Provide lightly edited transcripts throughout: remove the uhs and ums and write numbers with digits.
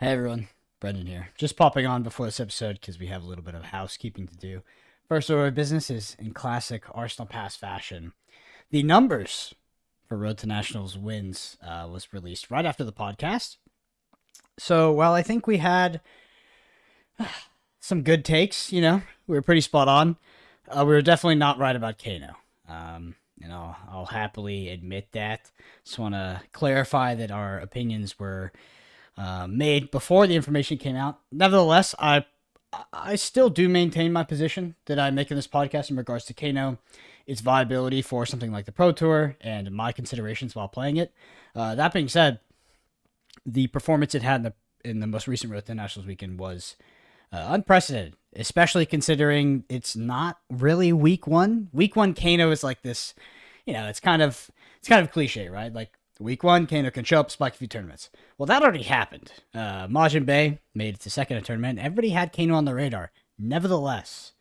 Hey everyone, Brendan here. Just popping on before this episode because we have a little bit of housekeeping to do. First order of business is in classic Arsenal Pass fashion. The numbers for Road to Nationals wins was released right after the podcast. So while I think we had some good takes, we were pretty spot on. We were definitely not right about Kano. I'll happily admit that. Just want to clarify that our opinions were made before the information came out. Nevertheless, I still do maintain my position that I make in this podcast in regards to Kano, its viability for something like the Pro Tour, and my considerations while playing it. That being said, the performance it had in the most recent Road to Nationals weekend was unprecedented, especially considering it's not really week one. Week one Kano is like this, it's kind of cliche, right? Like week one, Kano can show up, spike a few tournaments. Well, that already happened. Majin Bay made it to second tournament. Everybody had Kano on the radar. Nevertheless,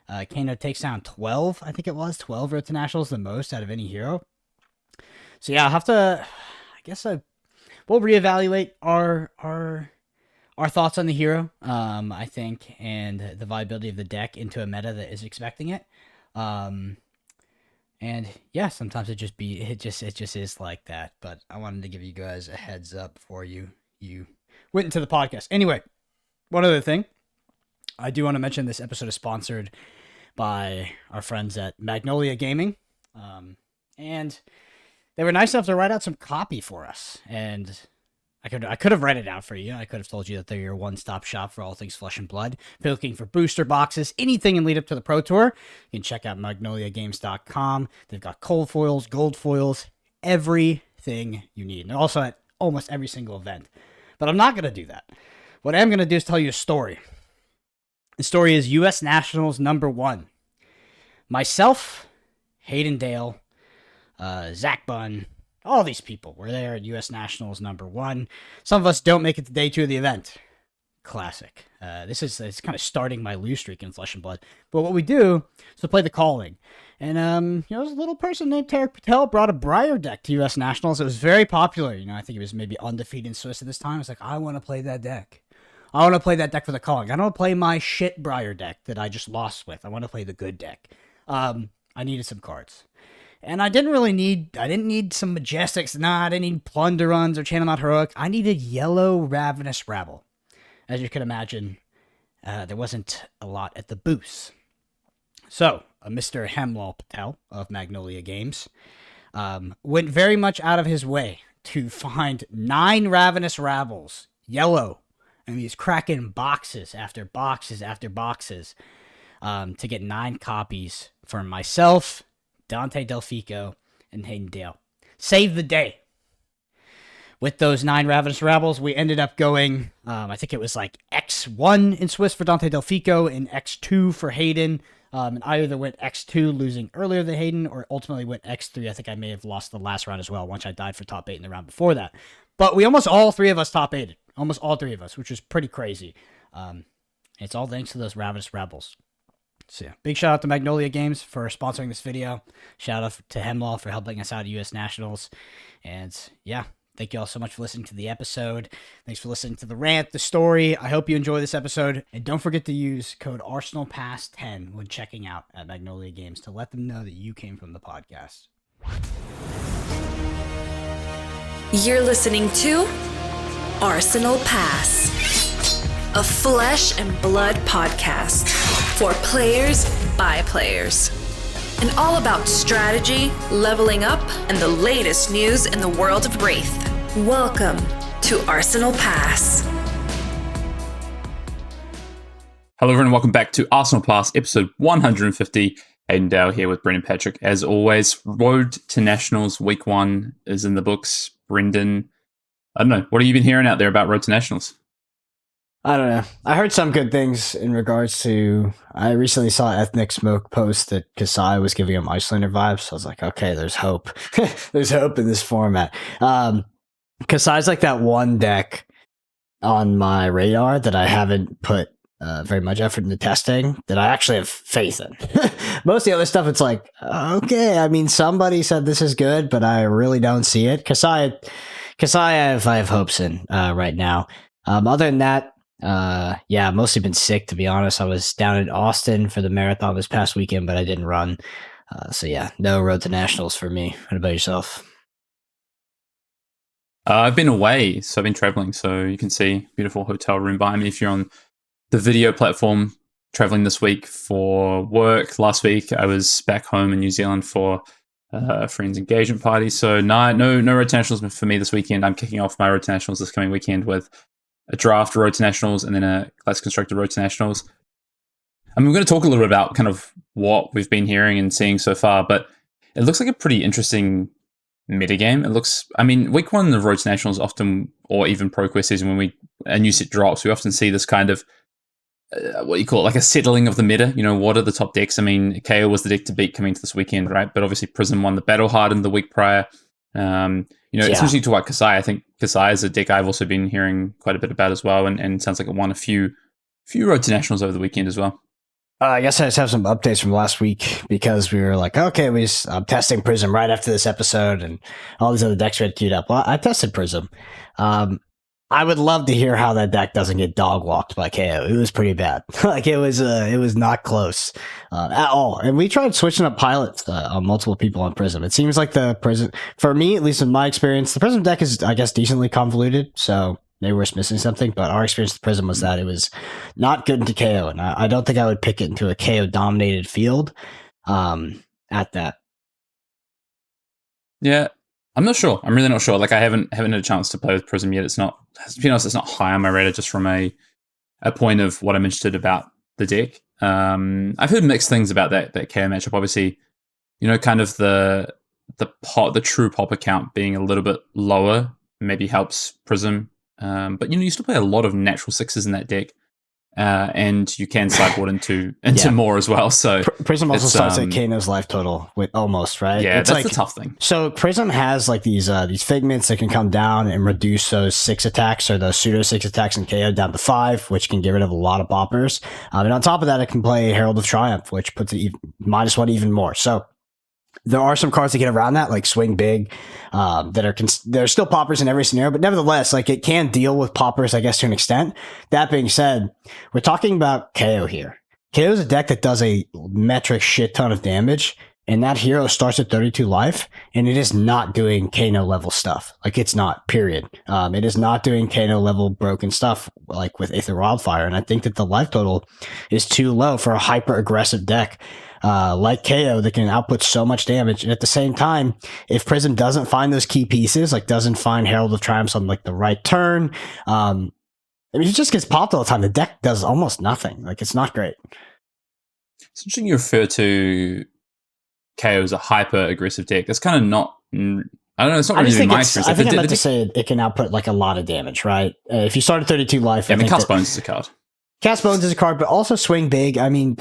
Kano takes down 12, I think it was, 12 Road to Nationals, the most out of any hero. So yeah, we'll reevaluate our thoughts on the hero, I think, and the viability of the deck into a meta that is expecting it. And yeah, sometimes it just is like that. But I wanted to give you guys a heads up before you went into the podcast. Anyway, one other thing, I do want to mention this episode is sponsored by our friends at Magnolia Gaming, and they were nice enough to write out some copy for us. And I could have read it out for you. I could have told you that they're your one-stop shop for all things Flesh and Blood. If you're looking for booster boxes, anything in lead up to the Pro Tour, you can check out magnoliagames.com. They've got cold foils, gold foils, everything you need. And they're also at almost every single event. But I'm not going to do that. What I am going to do is tell you a story. The story is U.S. Nationals #1. Myself, Hayden Dale, Zach Bunn, all these people were there at U.S. Nationals #1. Some of us don't make it to day 2 of the event. Classic. It's kind of starting my lose streak in Flesh and Blood. But what we do is to play the calling. And, there's a little person named Tarek Patel brought a Briar deck to U.S. Nationals. It was very popular. I think it was maybe undefeated in Swiss at this time. It's like, I want to play that deck. I want to play that deck for the calling. I don't want to play my shit Briar deck that I just lost with. I want to play the good deck. I needed some cards. And I didn't need some Majestics. I didn't need Plunder Runs or Channel Not Heroic. I needed yellow Ravenous Rabble. As you can imagine, there wasn't a lot at the booths. So, Mr. Hemlal Patel of Magnolia Games went very much out of his way to find 9 Ravenous Rabbles, yellow, and he's cracking boxes after boxes after boxes to get 9 copies for myself, Dante Delfico, and Hayden Dale. Save the day. With those 9 Ravenous Rabbles, we ended up going, I think it was like X1 in Swiss for Dante Delfico and X2 for Hayden. And I either went X2 losing earlier than Hayden or ultimately went X3. I think I may have lost the last round as well once I died for top 8 in the round before that. But we almost all 3 of us top 8'd. Almost all 3 of us, which was pretty crazy. It's all thanks to those Ravenous Rabbles. So yeah, big shout out to Magnolia Games for sponsoring this video. Shout out to Hemlaw for helping us out at US Nationals. And yeah, thank you all so much for listening to the episode. Thanks for listening to the rant, the story. I hope you enjoy this episode. And don't forget to use code ArsenalPass10 when checking out at Magnolia Games to let them know that you came from the podcast. You're listening to Arsenal Pass, a Flesh and Blood podcast for players by players, and all about strategy, leveling up, and the latest news in the world of Wraith. Welcome to Arsenal Pass. Hello everyone, welcome back to Arsenal Pass, episode 150. Hayden Dale here with Brendan Patrick. As always, Road to Nationals week 1 is in the books. Brendan, I don't know, what have you been hearing out there about Road to Nationals? I don't know. I heard some good things in regards to... I recently saw Ethnic Smoke post that Kasai was giving him Icelander vibes. So I was like, okay, there's hope. There's hope in this format. Kasai's like that one deck on my radar that I haven't put very much effort into testing that I actually have faith in. Most of the other stuff, it's like, okay, I mean, somebody said this is good, but I really don't see it. Kasai I have hopes in right now. Other than that, yeah, mostly been sick, to be honest. I was down in Austin for the marathon this past weekend, but I didn't run. So yeah, no road to nationals for me. What about yourself? I've been away, so I've been traveling. So you can see beautiful hotel room behind me if you're on the video platform. Traveling this week for work. Last week I was back home in New Zealand for a friend's engagement party. So no road to nationals for me this weekend. I'm kicking off my road to nationals this coming weekend with a draft road to nationals and then a class constructed road to nationals. I mean, we're going to talk a little bit about kind of what we've been hearing and seeing so far, but it looks like a pretty interesting metagame. It looks, I mean, week one of road to nationals often, or even Pro Quest season, when a new set drops, we often see this kind of what you call it, like a settling of the meta. You know, what are the top decks? I mean, KO was the deck to beat coming into this weekend, right? But obviously Prism won the Battle Hardened the week prior. You know, it's interesting to talk about Kasai. I think Kasai is a deck I've also been hearing quite a bit about as well, and it sounds like it won a few road to nationals over the weekend as well. I guess I just have some updates from last week because we were like, okay, I'm testing Prism right after this episode and all these other decks we had queued up. Well, I tested Prism. I would love to hear how that deck doesn't get dog walked by KO. It was pretty bad. Like it was not close at all. And we tried switching up pilots on multiple people on Prism. It seems like the Prism, for me, at least in my experience, the Prism deck is, I guess, decently convoluted. So maybe we're missing something, but our experience with Prism was that it was not good into KO. And I don't think I would pick it into a KO dominated field at that. Yeah. I'm not sure. I'm really not sure. Like I haven't had a chance to play with Prism yet. It's not, to be honest, it's not high on my radar just from a point of what I'm interested about the deck. I've heard mixed things about that KO matchup. Obviously, you know, kind of the true pop account being a little bit lower maybe helps Prism. But you know, you still play a lot of natural sixes in that deck. And you can sideboard into more as well. So Prism also starts at Kano's life total with almost, right? Yeah, it's that's like, the tough thing. So Prism has like these figments that can come down and reduce those 6 attacks or those pseudo 6 attacks in KO down to 5, which can get rid of a lot of boppers. And on top of that, it can play Herald of Triumph, which puts it -1 even more. So there are some cards that get around that, like Swing Big, that are still poppers in every scenario, but nevertheless, like it can deal with poppers, I guess, to an extent. That being said, we're talking about KO here. KO is a deck that does a metric shit ton of damage, and that hero starts at 32 life, and it is not doing Kano level stuff. Like it's not, period. It is not doing Kano level broken stuff like with Aether Wildfire, and I think that the life total is too low for a hyper aggressive deck. Like KO that can output so much damage. And at the same time, if Prism doesn't find those key pieces, like doesn't find Herald of Triumphs on like the right turn, I mean, he just gets popped all the time. The deck does almost nothing. Like it's not great. It's interesting you refer to KO as a hyper aggressive deck. That's kind of not, I don't know, it's not really my experience. I think I meant to say it can output like a lot of damage, right? If you start at 32 life. Yeah, I mean, Cast Bones is a card. Cast Bones is a card, but also Swing Big. I mean,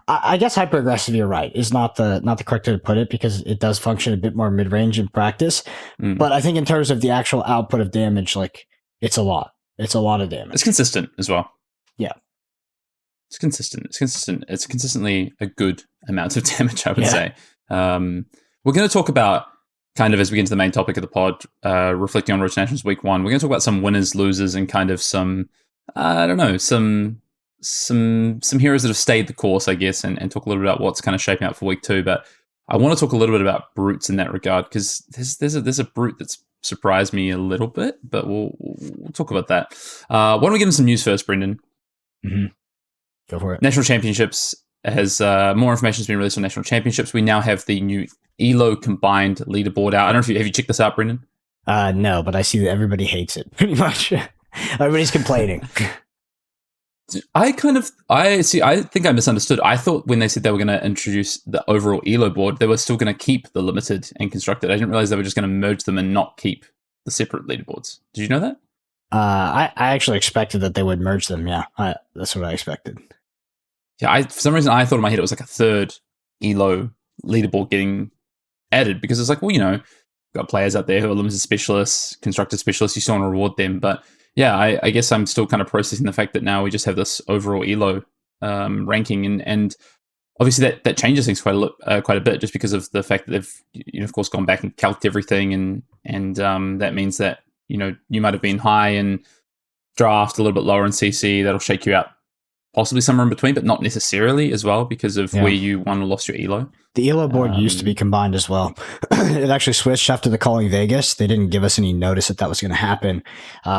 I guess hyper aggressive. You're right. Is not the correct way to put it because it does function a bit more mid range in practice. But I think in terms of the actual output of damage, like it's a lot. It's a lot of damage. It's consistent as well. Yeah, it's consistent. It's consistently a good amount of damage, I would say. We're going to talk about kind of as we get into the main topic of the pod, reflecting on Road to Nationals week 1. We're going to talk about some winners, losers, and kind of some. I don't know, some heroes that have stayed the course, I guess, and talk a little bit about what's kind of shaping up for week 2. But I want to talk a little bit about brutes in that regard because there's a brute that's surprised me a little bit, but we'll talk about that. Why don't we get into some news first, Brendan? Mm-hmm. Go for it. National Championships has more information has been released on National Championships. We now have the new ELO combined leaderboard out. I don't know if have you checked this out, Brendan? No, but I see that everybody hates it pretty much. Everybody's complaining. I think I misunderstood. I thought when they said they were going to introduce the overall ELO board, they were still going to keep the limited and constructed. I didn't realize they were just going to merge them and not keep the separate leaderboards. Did you know that? I actually expected that they would merge them. Yeah, that's what I expected. Yeah, for some reason I thought in my head it was like a third ELO leaderboard getting added because it's like, well, you know, got players out there who are limited specialists, constructed specialists. You still want to reward them, but yeah, I guess I'm still kind of processing the fact that now we just have this overall ELO ranking, and obviously that changes things quite a bit, just because of the fact that they've, you know, of course, gone back and calced everything, and that means that, you know, you might have been high in draft, a little bit lower in CC, that'll shake you out possibly somewhere in between, but not necessarily as well because of where you won or lost your elo. The elo board used to be combined as well. It actually switched after the Calling Vegas. They didn't give us any notice that was going to happen.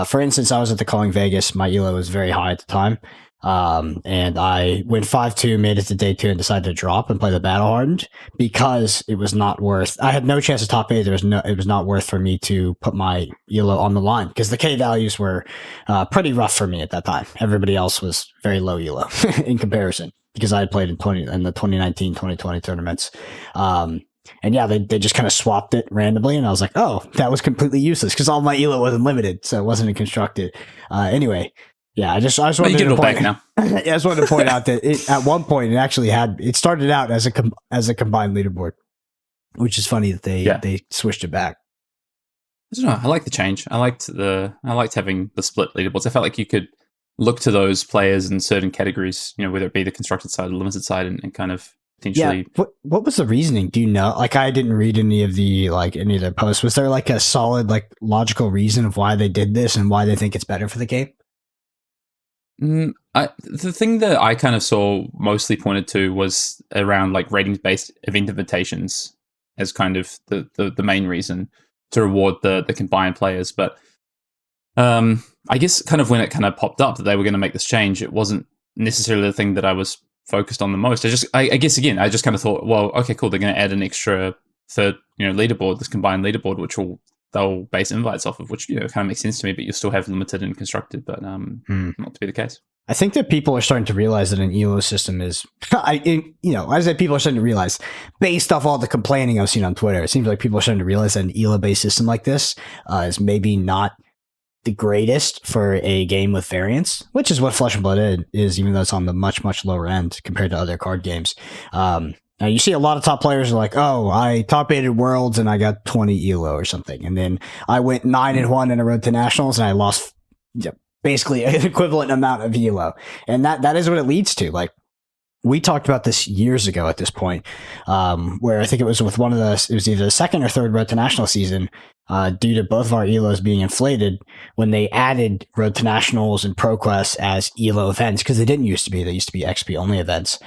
For instance, I was at the Calling Vegas. My elo was very high at the time. And I went 5-2, made it to day 2 and decided to drop and play the battle hardened because it was not worth, I had no chance of top 8. It was not worth for me to put my elo on the line because the K values were pretty rough for me at that time. Everybody else was very low elo in comparison because I had played in the 2019, 2020 tournaments. And yeah, they just kind of swapped it randomly. And I was like, oh, that was completely useless because all my elo wasn't limited. So it wasn't constructed. Anyway, yeah, I just wanted to point now. I just wanted to point out that at one point it started out as a combined leaderboard, which is funny that they switched it back. I don't know. I like the change. I liked having the split leaderboards. I felt like you could look to those players in certain categories, whether it be the constructed side or the limited side, and kind of potentially. Yeah. What was the reasoning? Do you know? Like, I didn't read any of their posts. Was there like a solid logical reason of why they did this and why they think it's better for the game? The thing that I kind of saw mostly pointed to was around ratings-based event invitations as kind of the main reason to reward the combined players. But I guess kind of when it kind of popped up that they were going to make this change, it wasn't necessarily the thing that I was focused on the most. I guess again, I just kind of thought, well, okay, cool, they're going to add an extra third, leaderboard, this combined leaderboard, which they'll base invites off of, which kind of makes sense to me, but you'll still have limited and constructed, but not to be the case. I think that people are starting to realize that an elo system is, I say people are starting to realize, based off all the complaining I've seen on Twitter, it seems like people are starting to realize that an elo-based system like this is maybe not the greatest for a game with variance, which is what Flesh and Blood is, even though it's on the much, much lower end compared to other card games. Now, you see a lot of top players are like, oh, I top-8'd Worlds and I got 20 elo or something. And then I went 9-1 in a road to Nationals and I lost basically an equivalent amount of elo. And that is what it leads to. Like, we talked about this years ago at this point, where I think it was with it was either the second or third road to National season, due to both of our elos being inflated when they added road to Nationals and ProQuest as elo events, because they didn't used to be. They used to be XP only events.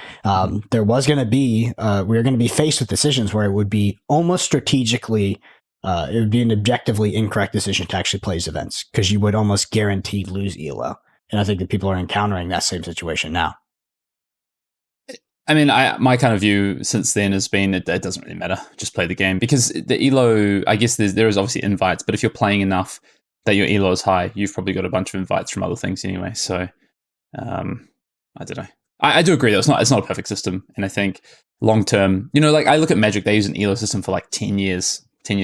There was going to be, we were going to be faced with decisions where it would be almost strategically, it would be an objectively incorrect decision to actually play these events because you would almost guaranteed lose elo. And I think that people are encountering that same situation now. I mean, my kind of view since then has been it doesn't really matter. Just play the game, because the elo, I guess there is obviously invites, but if you're playing enough that your elo is high, you've probably got a bunch of invites from other things anyway. So I don't know. I do agree though. It's not a perfect system, and I think long term, I look at Magic, they use an elo system for 10 years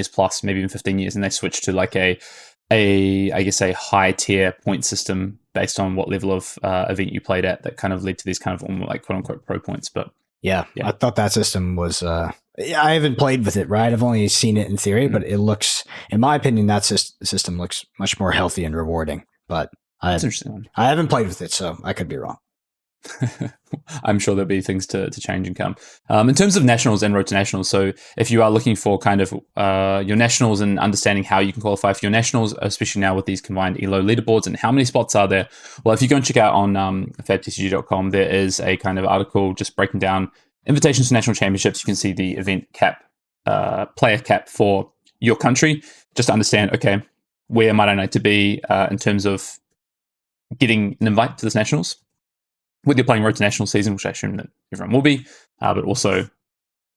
plus, maybe even 15 years, and they switched to a high tier point system based on what level of event you played at, that kind of led to these kind of quote unquote pro points. But yeah, I thought that system was, I haven't played with it, right? I've only seen it in theory, but it looks, in my opinion, that system looks much more healthy and rewarding, but that's interesting. I haven't played with it, so I could be wrong. I'm sure there'll be things to change and come. In terms of nationals and road to nationals, so if you are looking for kind of your nationals and understanding how you can qualify for your nationals, especially now with these combined elo leaderboards and how many spots are there, well, if you go and check out on fabtcg.com, there is a kind of article just breaking down invitations to national championships. You can see the event cap, player cap for your country, just to understand, okay, where might I need to be in terms of getting an invite to this nationals. Whether you're playing road to national season, which I assume that everyone will be, but also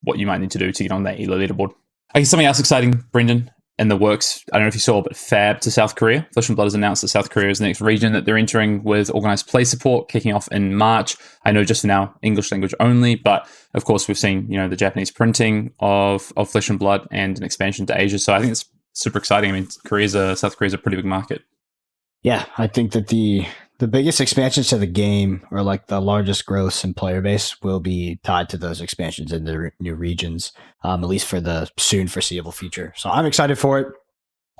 what you might need to do to get on that elo leaderboard. I guess something else exciting, Brendan, in the works, I don't know if you saw, but Fab to South Korea. Flesh and Blood has announced that South Korea is the next region that they're entering with organized play support kicking off in March. I know just for now, English language only, but of course we've seen, the Japanese printing of Flesh and Blood and an expansion to Asia. So I think it's super exciting. I mean, South Korea's a pretty big market. Yeah, I think that the biggest expansions to the game, or the largest growths in player base, will be tied to those expansions in the new regions, at least for the soon foreseeable future. So I'm excited for it.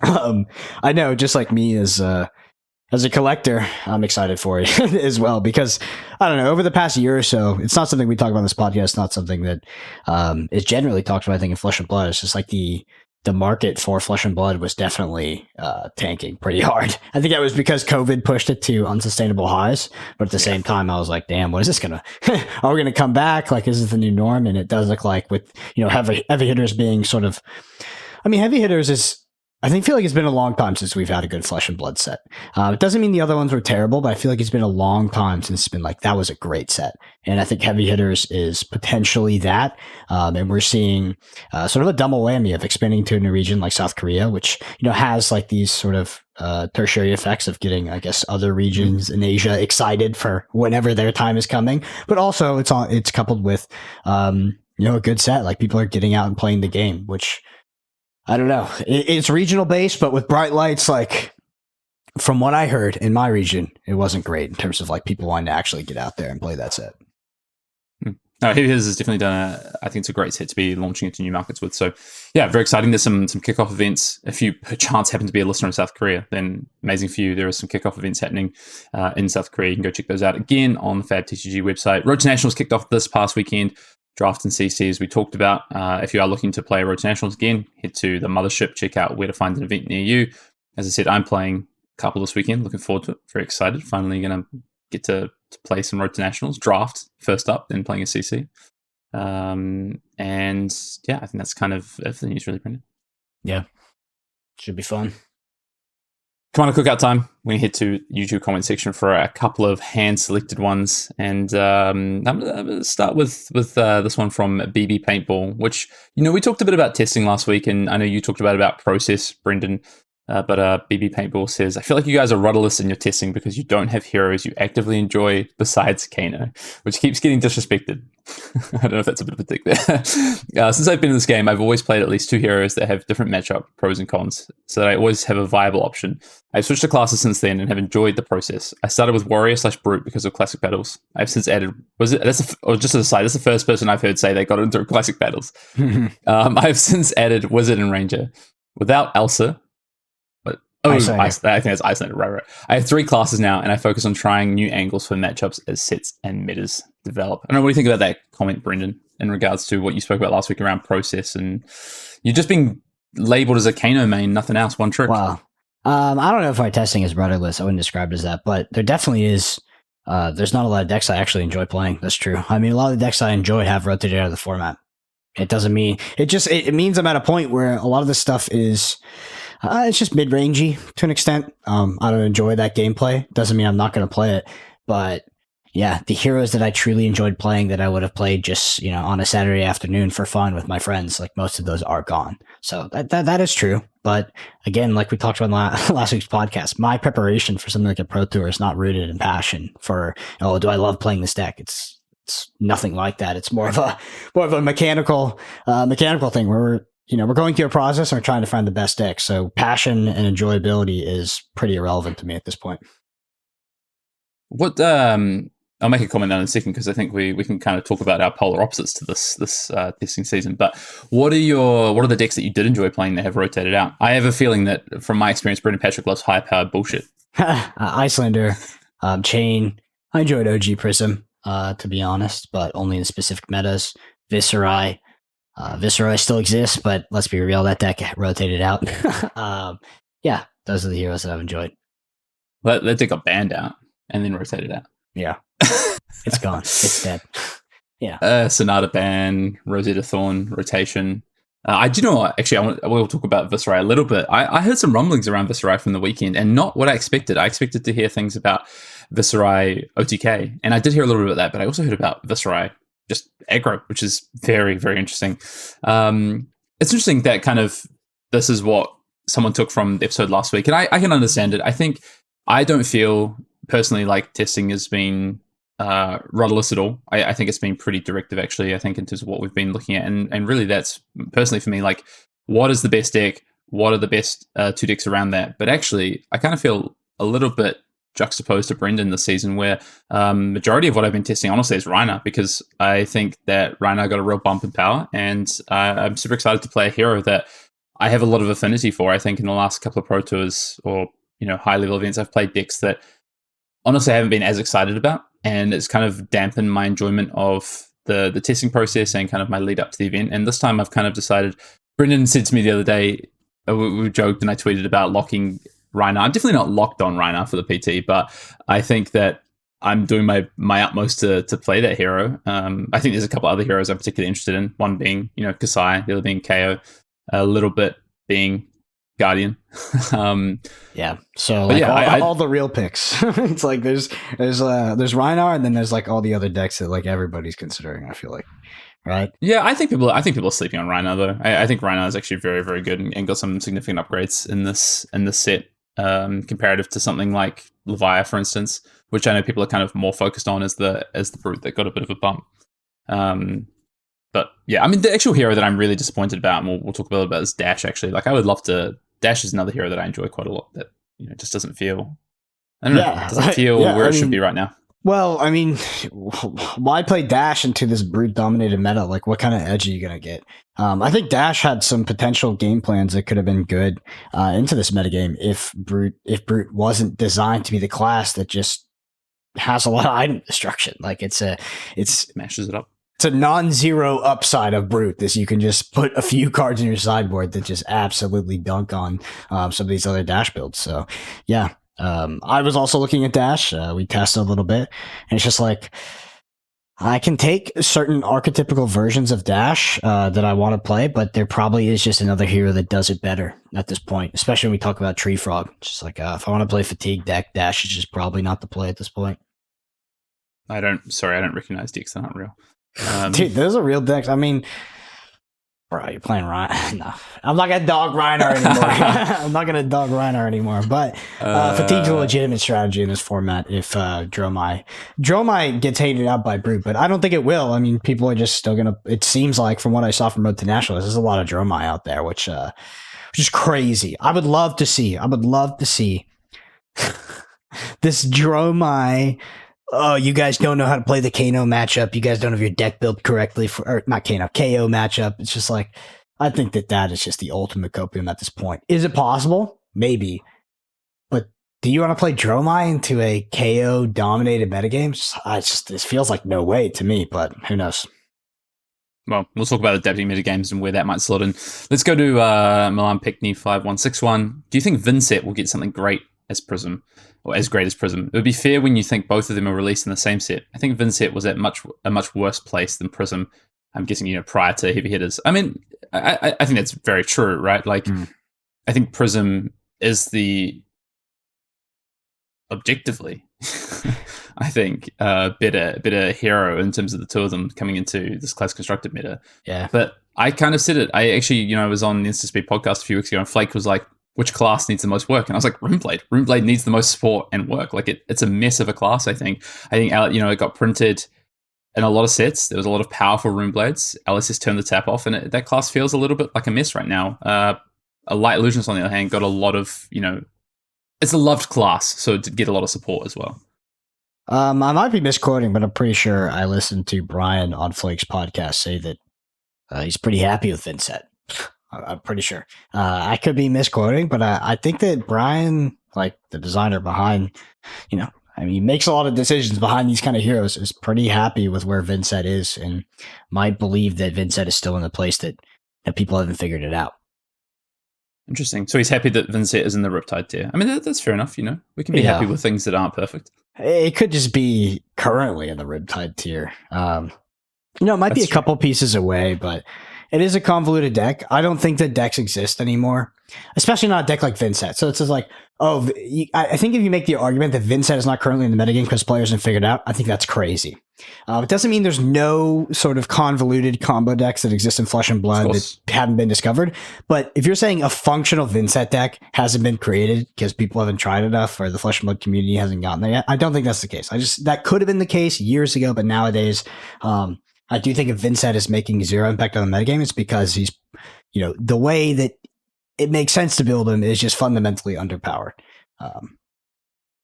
I know, just like me as a collector, I'm excited for it as well, because I don't know, over the past year or so, it's not something we talk about on this podcast. It's not something that is generally talked about, I think, in Flesh and Blood. It's just the the market for Flesh and Blood was definitely tanking pretty hard. I think that was because COVID pushed it to unsustainable highs. But at the same time, I was like, damn, what is this going to, are we going to come back? Like, is this the new norm? And it does look like with, heavy hitters being sort of, heavy hitters is, I feel like it's been a long time since we've had a good Flesh and Blood set. It doesn't mean the other ones were terrible, but I feel like it's been a long time since it's been like, that was a great set. And I think Heavy Hitters is potentially that. And we're seeing sort of a double whammy of expanding to a new region like South Korea, which, has like these sort of tertiary effects of getting, I guess, other regions in Asia excited for whenever their time is coming. But also it's coupled with, a good set. Like people are getting out and playing the game, which, I don't know. It's regional based, but with bright lights, like from what I heard in my region, it wasn't great in terms of like people wanting to actually get out there and play that set. No, Heavy Hitters has definitely done I think it's a great set to be launching into new markets with. So yeah, very exciting. There's some kickoff events. If you perchance happen to be a listener in South Korea, then amazing for you. There are some kickoff events happening in South Korea. You can go check those out again on the Fab TCG website. Road to Nationals kicked off this past weekend. Draft and CC, as we talked about. If you are looking to play Road to Nationals again, head to the mothership, check out where to find an event near you. As I said, I'm playing a couple this weekend. Looking forward to it. Very excited. Finally going to get to play some Road to Nationals. Draft first up, then playing a CC. And yeah, I think that's kind of everything news really, Brendan. Yeah. Should be fun. Come on, Cookout time. We're going to head to YouTube comment section for a couple of hand-selected ones. And I'm going to start with this one from BB Paintball, which, we talked a bit about testing last week, and I know you talked about process, Brendan. But BB Paintball says, I feel like you guys are rudderless in your testing because you don't have heroes you actively enjoy besides Kano, which keeps getting disrespected. I don't know if that's a bit of a dig there. Since I've been in this game, I've always played at least 2 heroes that have different matchup pros and cons, so that I always have a viable option. I've switched to classes since then and have enjoyed the process. I started with Warrior/Brute because of Classic Battles. I've since added, just as a side, that's the first person I've heard say they got into Classic Battles. I've since added Wizard and Ranger. Without Elsa, I think it's Isolander, right. I have 3 classes now, and I focus on trying new angles for matchups as sets and metas develop. I don't know, what do you think about that comment, Brendan, in regards to what you spoke about last week around process, and you're just being labeled as a Kano main, nothing else, one trick? Wow. I don't know if my testing is rudderless. I wouldn't describe it as that, but there definitely is. There's not a lot of decks I actually enjoy playing. That's true. A lot of the decks I enjoy have rotated out of the format. It doesn't mean it means I'm at a point where a lot of this stuff is. It's just mid-rangey to an extent. I don't enjoy that gameplay. Doesn't mean I'm not going to play it. But yeah, the heroes that I truly enjoyed playing that I would have played just, on a Saturday afternoon for fun with my friends, like most of those are gone. So that is true. But again, like we talked about in last week's podcast, my preparation for something like a Pro Tour is not rooted in passion for, do I love playing this deck? It's nothing like that. It's more of a mechanical thing where we're going through a process and we're trying to find the best deck. So passion and enjoyability is pretty irrelevant to me at this point. What I'll make a comment on in a second because I think we can kind of talk about our polar opposites to this testing season. But what are the decks that you did enjoy playing that have rotated out? I have a feeling that from my experience, Brendan Patrick loves high powered bullshit. Icelander, Chain. I enjoyed OG Prism, to be honest, but only in specific metas. Viserai. Viceroy still exists, but let's be real, that deck rotated out. Yeah, those are the heroes that I've enjoyed. That deck got banned out and then rotated out. Yeah, it's gone. It's dead. Yeah. Sonata ban, Rosetta Thorn rotation. I do know what, actually, we'll talk about Viserai a little bit. I heard some rumblings around Viserai from the weekend and not what I expected. I expected to hear things about Viserai OTK, and I did hear a little bit about that, but I also heard about Viserai just aggro, which is very, very interesting. It's interesting that kind of this is what someone took from the episode last week, and I can understand it. I think I don't feel personally like testing has been rudderless at all. I think it's been pretty directive, actually, I think, in terms of what we've been looking at. And really, that's personally for me, like, what is the best deck? What are the best 2 decks around that? But actually, I kind of feel a little bit juxtaposed to Brendan this season, where majority of what I've been testing, honestly, is Rhinar, because I think that Rhinar got a real bump in power, and I'm super excited to play a hero that I have a lot of affinity for. I think in the last couple of Pro Tours or high-level events, I've played decks that honestly I haven't been as excited about, and it's kind of dampened my enjoyment of the testing process and kind of my lead up to the event. And this time I've kind of decided Brendan said to me the other day, we joked and I tweeted about locking Reinhardt. I'm definitely not locked on Reinhardt for the PT, but I think that I'm doing my utmost to play that hero. I think there's a couple other heroes I'm particularly interested in. One being, Kasai, the other being KO, a little bit being Guardian. Yeah. So like all the real picks. It's like there's Reinhardt, and then there's like all the other decks that like everybody's considering, I feel like. Right. Yeah, I think people are sleeping on Reinhardt though. I think Reinhardt is actually very, very good and got some significant upgrades in this set, comparative to something like Leviathan, for instance, which I know people are kind of more focused on as the brute that got a bit of a bump. But yeah, I mean, the actual hero that I'm really disappointed about, and we'll talk a little about, is Dash. Actually, like I would love to. Dash is another hero that I enjoy quite a lot. That just doesn't feel. I don't know. Doesn't feel where it should be right now. Well, I mean, why play Dash into this brute-dominated meta? Like, what kind of edge are you going to get? I think Dash had some potential game plans that could have been good into this metagame if Brute wasn't designed to be the class that just has a lot of item destruction. Like, it mashes it up. It's a non-zero upside of Brute. This you can just put a few cards in your sideboard that just absolutely dunk on some of these other Dash builds. So, yeah. I was also looking at Dash. We tested a little bit, and it's just like I can take certain archetypical versions of Dash that I want to play, but there probably is just another hero that does it better at this point, especially when we talk about Tree Frog. It's just like if I want to play Fatigue deck, Dash is just probably not the play at this point. I don't recognize decks that aren't real. Dude, those are real decks. I mean, bro, you're playing Ryan. No, I'm not gonna dog Reinhardt anymore. But Fatigue's a legitimate strategy in this format. If Dromai gets hated out by Brute, but I don't think it will. I mean, people are just still gonna. It seems like from what I saw from Road to Nationals, there's a lot of Dromai out there, which is crazy. I would love to see this Dromai. Oh, you guys don't know how to play the Kano matchup. You guys don't have your deck built correctly or not KO matchup. It's just like, I think that is just the ultimate copium at this point. Is it possible? Maybe. But do you want to play Dromai into a KO dominated metagame? This feels like no way to me, but who knows? Well, we'll talk about adapting metagames and where that might slot in. Let's go to Milan Pickney 5161. Do you think Vincent will get something great as Prism? Or as great as Prism? It would be fair when you think both of them are released in the same set. I think Vincent was at a much worse place than Prism. I'm guessing, prior to Heavy Hitters. I mean, I think that's very true, right? Like, I think Prism is the objectively, I think, better hero in terms of the two of them coming into this class constructed meta. Yeah. But I kind of said it. I actually, was on the InstaSpeed podcast a few weeks ago, and Flake was like, which class needs the most work? And I was like, Runeblade. Runeblade needs the most support and work. Like it's a mess of a class, I think. It got printed in a lot of sets. There was a lot of powerful Runeblades. LSS turned the tap off, and that class feels a little bit like a mess right now. A Light Illusionist, on the other hand, got a lot of, it's a loved class, so it did get a lot of support as well. I might be misquoting, but I'm pretty sure I listened to Brian on Flake's podcast say that he's pretty happy with Vincent. I'm pretty sure. I could be misquoting, but I think that Brian, like the designer behind, he makes a lot of decisions behind these kind of heroes, is pretty happy with where Vincent is, and might believe that Vincent is still in the place that people haven't figured it out. Interesting. So he's happy that Vincent is in the Riptide tier. I mean, that's fair enough, We can be happy with things that aren't perfect. It could just be currently in the Riptide tier. It might be a couple pieces away, but it is a convoluted deck. I don't think that decks exist anymore, especially not a deck like Vincent. So it's just like, I think if you make the argument that Vincent is not currently in the metagame because players haven't figured it out, I think that's crazy. It doesn't mean there's no sort of convoluted combo decks that exist in Flesh and Blood that haven't been discovered. But if you're saying a functional Vincent deck hasn't been created because people haven't tried enough or the Flesh and Blood community hasn't gotten there yet, I don't think that's the case. That could have been the case years ago, but nowadays, I do think if Vincent is making zero impact on the metagame, it's because he's, the way that it makes sense to build him is just fundamentally underpowered.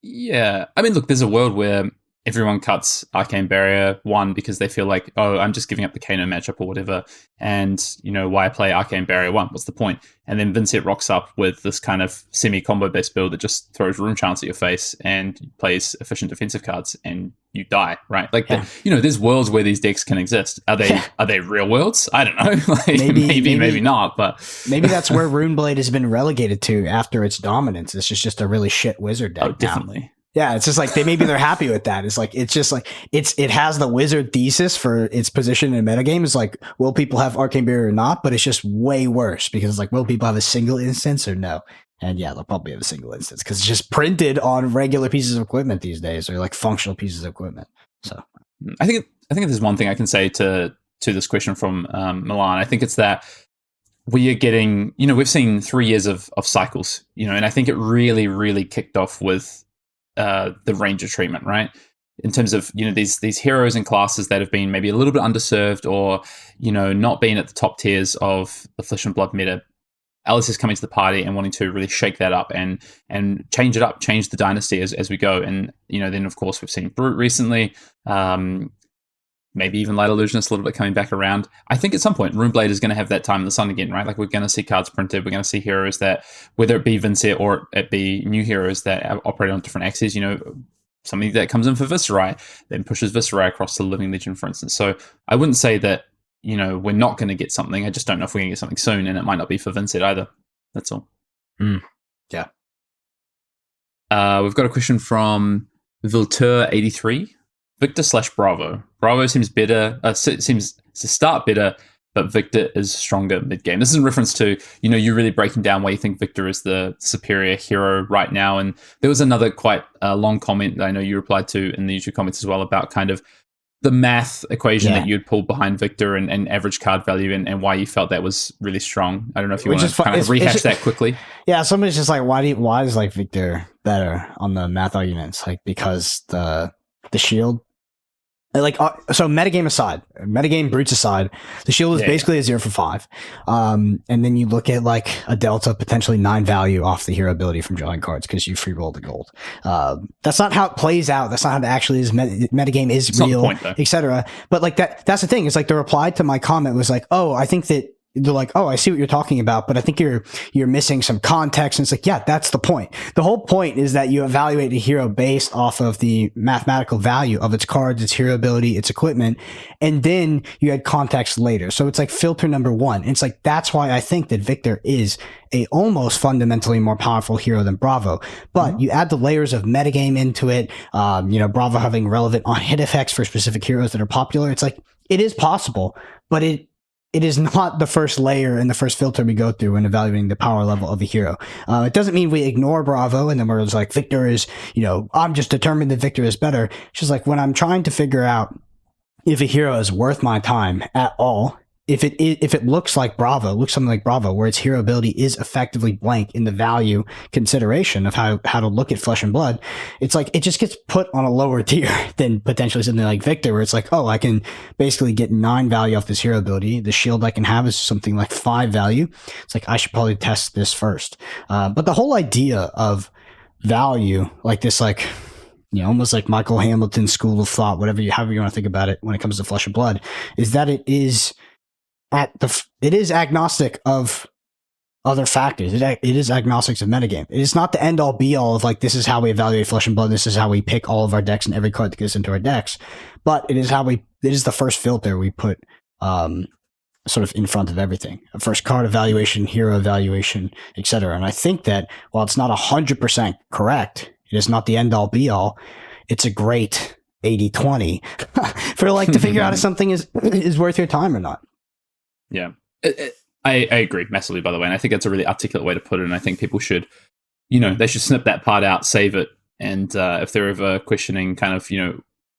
Yeah. I mean, look, there's a world where everyone cuts Arcane Barrier 1 because they feel like, I'm just giving up the Kano matchup or whatever. And, why play Arcane Barrier 1? What's the point? And then Vincent rocks up with this kind of semi-combo based build that just throws room chance at your face and plays efficient defensive cards. And you die, right? Like, Yeah. there's worlds where these decks can exist. Are they real worlds? I don't know. Like, maybe not, but maybe that's where Runeblade has been relegated to after its dominance. It's just a really shit wizard deck. Oh, definitely. Now. Yeah, it's just like they're happy with that. It's just like it has the wizard thesis for its position in metagame. It's like, will people have Arcane Barrier or not? But it's just way worse because it's like, will people have a single instance or no? And yeah, they'll probably have a single instance because it's just printed on regular pieces of equipment these days, or like functional pieces of equipment. So I think there's one thing I can say to this question from Milan. I think it's that we are getting, we've seen 3 years of cycles, and I think it really, really kicked off with the Ranger treatment, right? In terms of, these heroes and classes that have been maybe a little bit underserved or, not being at the top tiers of the Flesh and Blood meta. Alice is coming to the party and wanting to really shake that up and change it up, change the dynasty as we go. And, then of course we've seen Brute recently, maybe even Light Illusionist a little bit coming back around. I think at some point Runeblade is going to have that time in the sun again, right? Like we're going to see cards printed. We're going to see heroes that, whether it be Vincent or it be new heroes that operate on different axes, something that comes in for Viserai, then pushes Viserai across to the Living Legion, for instance. So I wouldn't say that, we're not going to get something. I just don't know if we're going to get something soon, and it might not be for Vincent either. That's all. Yeah. We've got a question from Viltur83. Victor/Bravo. Bravo seems better. Seems to start better, but Victor is stronger mid-game. This is in reference to, you really breaking down why you think Victor is the superior hero right now. And there was another quite long comment that I know you replied to in the YouTube comments as well about kind of the math equation that you'd pulled behind Victor and average card value and why you felt that was really strong. I don't know if you want to kind of rehash that quickly. Yeah, somebody's just like, why is like Victor better on the math arguments? Like, because the shield, like, so metagame brutes aside, the shield is basically a 0 for 5. And then you look at like a delta, potentially 9 value off the hero ability from drawing cards because you free roll the gold. That's not how it plays out. That's not how it actually is. Metagame is it's real, etc. But like that's the thing. It's like the reply to my comment was like, oh, I think that they're like, oh, I see what you're talking about, but I think you're missing some context. And it's like, yeah, that's the point. The whole point is that you evaluate a hero based off of the mathematical value of its cards, its hero ability, its equipment, and then you add context later. So it's like filter number 1. And it's like, that's why I think that Victor is a almost fundamentally more powerful hero than Bravo. But you add the layers of metagame into it, Bravo having relevant on hit effects for specific heroes that are popular. It's like, it is possible, but it is not the first layer and the first filter we go through when evaluating the power level of a hero. It doesn't mean we ignore Bravo and then we're just like, Victor is, I'm just determined that Victor is better. It's just like when I'm trying to figure out if a hero is worth my time at all, if it looks like Bravo, looks something like Bravo, where its hero ability is effectively blank in the value consideration of how to look at Flesh and Blood, it's like it just gets put on a lower tier than potentially something like Victor, where it's like, oh, I can basically get 9 value off this hero ability. The shield I can have is something like 5 value. It's like, I should probably test this first. But the whole idea of value, like this, like, almost like Michael Hamilton's school of thought, however you want to think about it when it comes to Flesh and Blood, is that it is agnostic of other factors. It is agnostic of metagame. It is not the end all be all of like, this is how we evaluate Flesh and Blood. This is how we pick all of our decks and every card that gets into our decks. But it is the first filter we put, sort of in front of everything. A first card evaluation, hero evaluation, etc. And I think that while it's not 100% correct, it is not the end all be all. It's a great 80-20 for like to figure out if something is worth your time or not. Yeah, I agree massively, by the way. And I think that's a really articulate way to put it. And I think people should, they should snip that part out, save it. And if they're ever questioning kind of,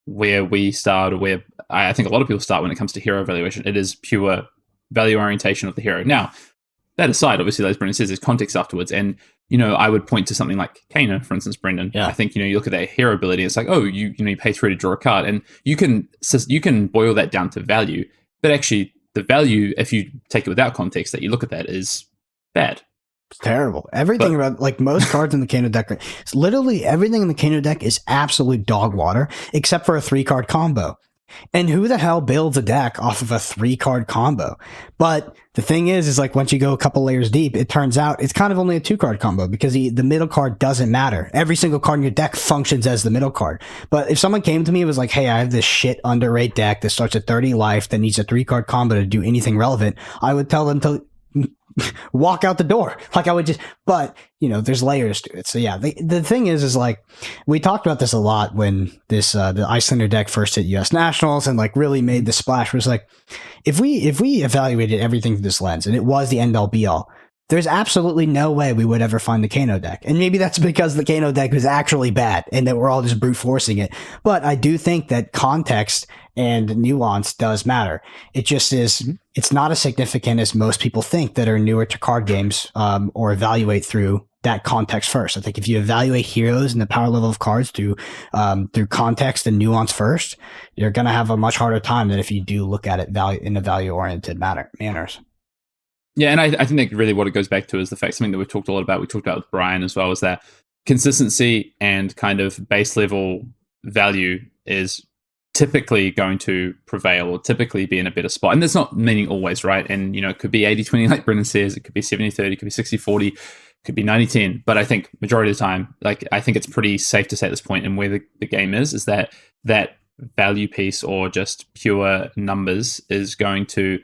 where we start or where I think a lot of people start when it comes to hero evaluation, it is pure value orientation of the hero. Now, that aside, obviously, as Brendan says, there's context afterwards. And, I would point to something like Kana, for instance, Brendan. Yeah. I think, you look at that hero ability, it's like, oh, you pay 3 to draw a card. And you can boil that down to value. But actually, the value, if you take it without context, that you look at that is bad. It's terrible. Everything about like most cards in the Kano deck, it's literally everything in the Kano deck is absolute dog water, except for a 3-card combo. And who the hell builds a deck off of a 3-card combo? But the thing is like once you go a couple layers deep, it turns out it's kind of only a 2-card combo because the middle card doesn't matter. Every single card in your deck functions as the middle card. But if someone came to me and was like, hey, I have this shit underrate deck that starts at 30 life that needs a 3-card combo to do anything relevant, I would tell them to walk out the door. Like I would just, but there's layers to it. So yeah, the thing is like, we talked about this a lot when this, the Icelander deck first hit US Nationals and like really made the splash. Was like, if we evaluated everything through this lens and it was the end all be all, there's absolutely no way we would ever find the Kano deck. And maybe that's because the Kano deck was actually bad and that we're all just brute forcing it. But I do think that context and nuance does matter. It just is, it's not as significant as most people think that are newer to card games or evaluate through that context first. I think if you evaluate heroes and the power level of cards through context and nuance first, you're going to have a much harder time than if you do look at it in a value-oriented manners. Yeah, and I think that really what it goes back to is the fact, something that we've talked a lot about, we talked about with Brian as well, is that consistency and kind of base level value is typically going to prevail or typically be in a better spot. And that's not meaning always, right? And, it could be 80-20 like Brendan says, it could be 70-30, it could be 60-40, it could be 90-10. But I think majority of the time, like I think it's pretty safe to say at this point and where the game is that value piece or just pure numbers is going to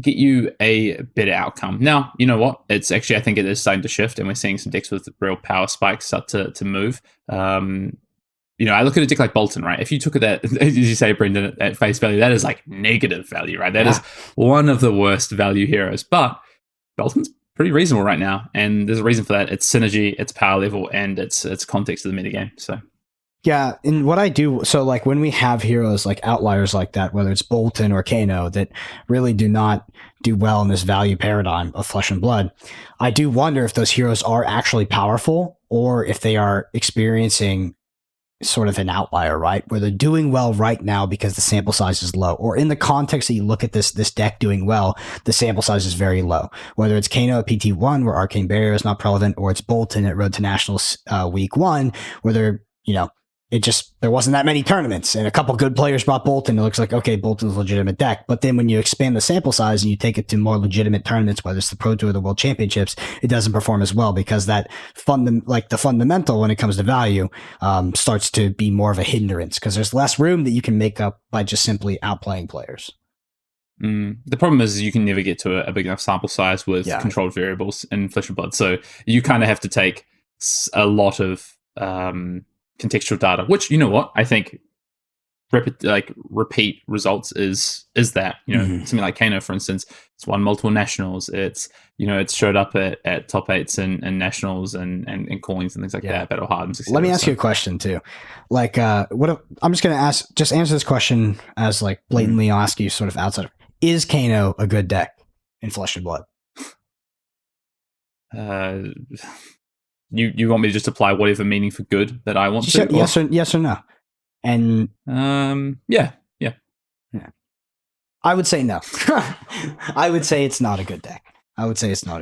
get you a better outcome. Now, you know what? It's actually, I think it is starting to shift and we're seeing some decks with real power spikes start to move. I look at a deck like Bolton, right? If you took that, as you say, Brendan, at face value, that is like negative value, right? That is one of the worst value heroes. But Bolton's pretty reasonable right now. And there's a reason for that. It's synergy, it's power level, and it's context of the metagame. So yeah, and what I do, so like when we have heroes like outliers like that, whether it's Bolton or Kano, that really do not do well in this value paradigm of Flesh and Blood, I do wonder if those heroes are actually powerful or if they are experiencing sort of an outlier, right? Where they're doing well right now because the sample size is low, or in the context that you look at this deck doing well, the sample size is very low. Whether it's Kano at PT1 where Arcane Barrier is not prevalent, or it's Bolton at Road to Nationals week 1 where they're, there wasn't that many tournaments and a couple good players brought Bolton. It looks like, okay, Bolton's a legitimate deck. But then when you expand the sample size and you take it to more legitimate tournaments, whether it's the Pro Tour or the World Championships, it doesn't perform as well because that the fundamental when it comes to value starts to be more of a hindrance because there's less room that you can make up by just simply outplaying players. The problem is you can never get to a big enough sample size with controlled variables in Flesh and Blood. So you kind of have to take a lot of contextual data, which I think repeat results is that something like Kano, for instance, it's won multiple nationals. It's it's showed up at top 8s and nationals and callings and things like that. Battle hard and Let me ask you a question too. Like, I'm just gonna answer this question as like blatantly. I'll ask you sort of outside of, is Kano a good deck in Flesh and Blood? You want me to just apply whatever meaning for good that I want to? Yes or no? And yeah. I would say no. I would say it's not a good deck. I would say it's I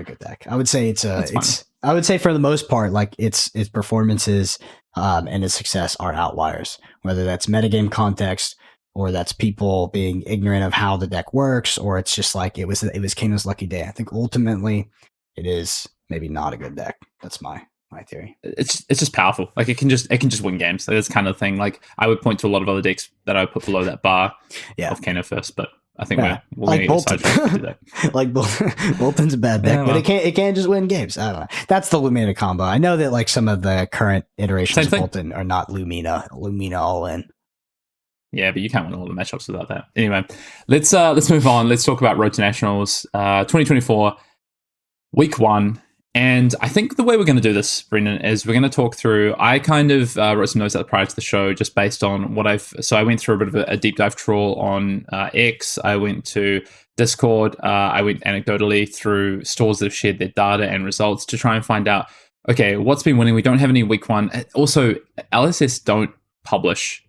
would say for the most part, like its performances and its success are outliers, whether that's metagame context or that's people being ignorant of how the deck works, or it's just like it was Kano's lucky day. I think ultimately it is maybe not a good deck. That's my theory. It's just powerful. Like it can just win games. That's kind of thing. Like I would point to a lot of other decks that I would put below that bar of Kano first, but I think we're like Bolton. Like Bolton's a bad deck, but it can't just win games. I don't know. That's the Lumina combo. I know that like some of the current iterations of Bolton are not Lumina all in. Yeah, but you can't win all the matchups without that. Anyway, let's move on. Let's talk about Road to Nationals 2024 week 1. And I think the way we're going to do this, Brendan, is we're going to talk through. I kind of wrote some notes out prior to the show, just based on what So I went through a bit of a deep dive trawl on X. I went to Discord. I went anecdotally through stores that have shared their data and results to try and find out, okay, what's been winning? We don't have any week 1. Also, LSS don't publish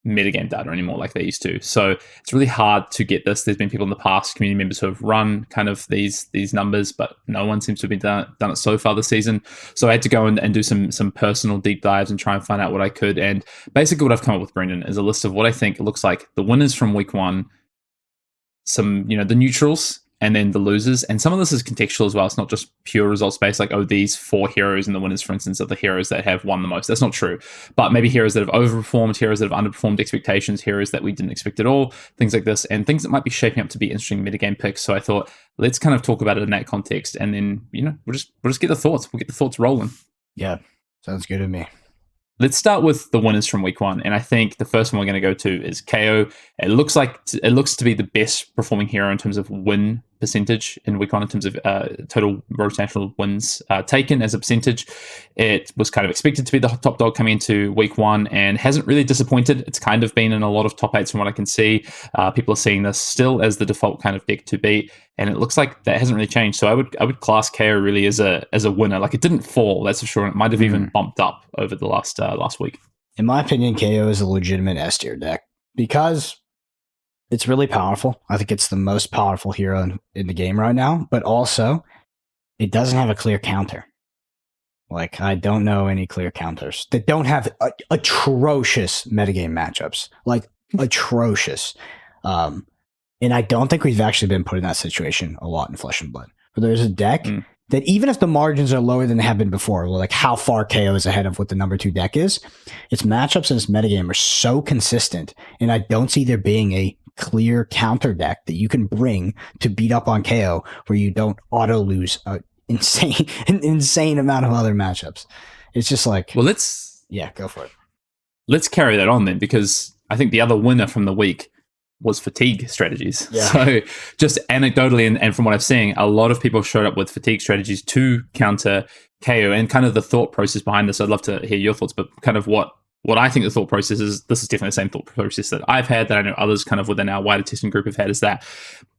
metagame data anymore like they used to. So it's really hard to get this. There's been people in the past, community members who have run kind of these numbers, but no one seems to have done it so far this season. So I had to go and do some personal deep dives and try and find out what I could. And basically what I've come up with, Brendan, is a list of what I think it looks like the winners from week 1, some, the neutrals, and then the losers. And some of this is contextual as well. It's not just pure results based, like, oh, these 4 heroes and the winners, for instance, are the heroes that have won the most. That's not true. But maybe heroes that have overperformed, heroes that have underperformed expectations, heroes that we didn't expect at all, things like this, and things that might be shaping up to be interesting metagame picks. So I thought, let's kind of talk about it in that context. And then, we'll just get the thoughts. We'll get the thoughts rolling. Yeah, sounds good to me. Let's start with the winners from week 1, and I think the first one we're going to go to is KO. It looks to be the best performing hero in terms of win percentage in week 1, in terms of total rotational wins taken as a percentage. It was kind of expected to be the top dog coming into week 1 and hasn't really disappointed. It's kind of been in a lot of top 8s from what I can see. People are seeing this still as the default kind of deck to beat, and it looks like that hasn't really changed. So I would class KO really as a winner. Like, it didn't fall, that's for sure. It might have even bumped up over the last week. In my opinion, KO is a legitimate S tier deck because it's really powerful. I think it's the most powerful hero in the game right now, but also it doesn't have a clear counter. Like, I don't know any clear counters that don't have atrocious metagame matchups, like atrocious. And I don't think we've actually been put in that situation a lot in Flesh and Blood. But there's a deck that, even if the margins are lower than they have been before, like how far KO is ahead of what the number 2 deck is, its matchups and its metagame are so consistent, and I don't see there being a clear counter deck that you can bring to beat up on KO where you don't auto lose an insane amount of other matchups. It's just like, well, go for it. Let's carry that on then, because I think the other winner from the week was fatigue strategies. Yeah. So just anecdotally and from what I've seen, a lot of people showed up with fatigue strategies to counter KO, and kind of the thought process behind this. I'd love to hear your thoughts, but kind of what I think the thought process is, this is definitely the same thought process that I've had, that I know others kind of within our wider testing group have had, is that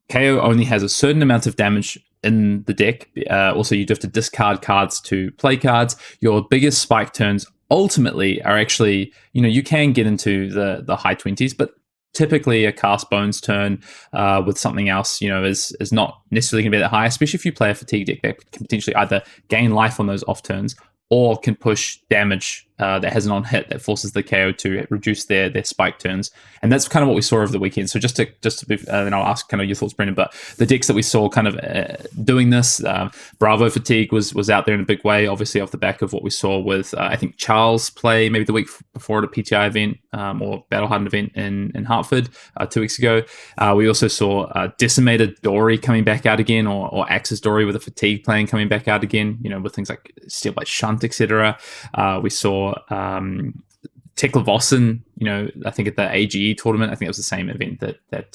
KO only has a certain amount of damage in the deck. Also, you do have to discard cards to play cards. Your biggest spike turns ultimately are actually, you can get into the high 20s, but typically a cast bones turn with something else, is not necessarily going to be that high, especially if you play a fatigue deck that can potentially either gain life on those off turns or can push damage that has an on hit that forces the KO to reduce their spike turns. And that's kind of what we saw over the weekend. So just to be, then I'll ask kind of your thoughts, Brendan, but the decks that we saw kind of doing this, Bravo Fatigue was out there in a big way, obviously off the back of what we saw with, I think, Charles play maybe the week before at a PTI event or Battle Hardened event in Hartford 2 weeks ago. We also saw Decimated Dory coming back out again, or Axis Dory with a Fatigue playing coming back out again, with things like Steel Blade Shunt, etc. We saw Tekla Vossen, I think at the AGE tournament. I think it was the same event that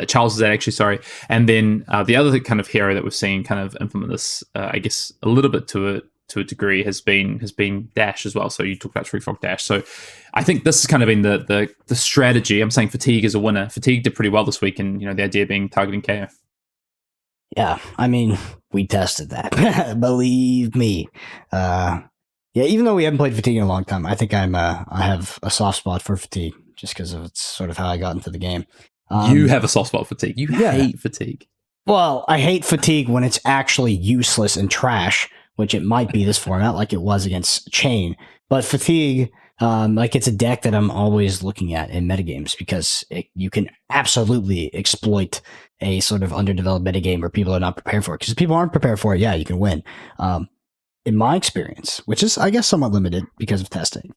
Charles was at, actually, sorry. And then the other kind of hero that we've seen kind of implement this, I guess, a little bit to a degree has been Dash as well. So you talked about Tree Frog Dash. So I think this has kind of been the strategy. I'm saying Fatigue is a winner. Fatigue did pretty well this week, and the idea being targeting KO. Yeah, I mean, we tested that. Believe me. Yeah, even though we haven't played Fatigue in a long time, I think I have a soft spot for Fatigue just because of it's sort of how I got into the game. You have a soft spot for Fatigue. You hate Fatigue. Well, I hate Fatigue when it's actually useless and trash, which it might be this format, like it was against Chain. But Fatigue, it's a deck that I'm always looking at in metagames because you can absolutely exploit a sort of underdeveloped metagame where people are not prepared for it. Because if people aren't prepared for it, yeah, you can win. In my experience, which is, I guess, somewhat limited because of testing,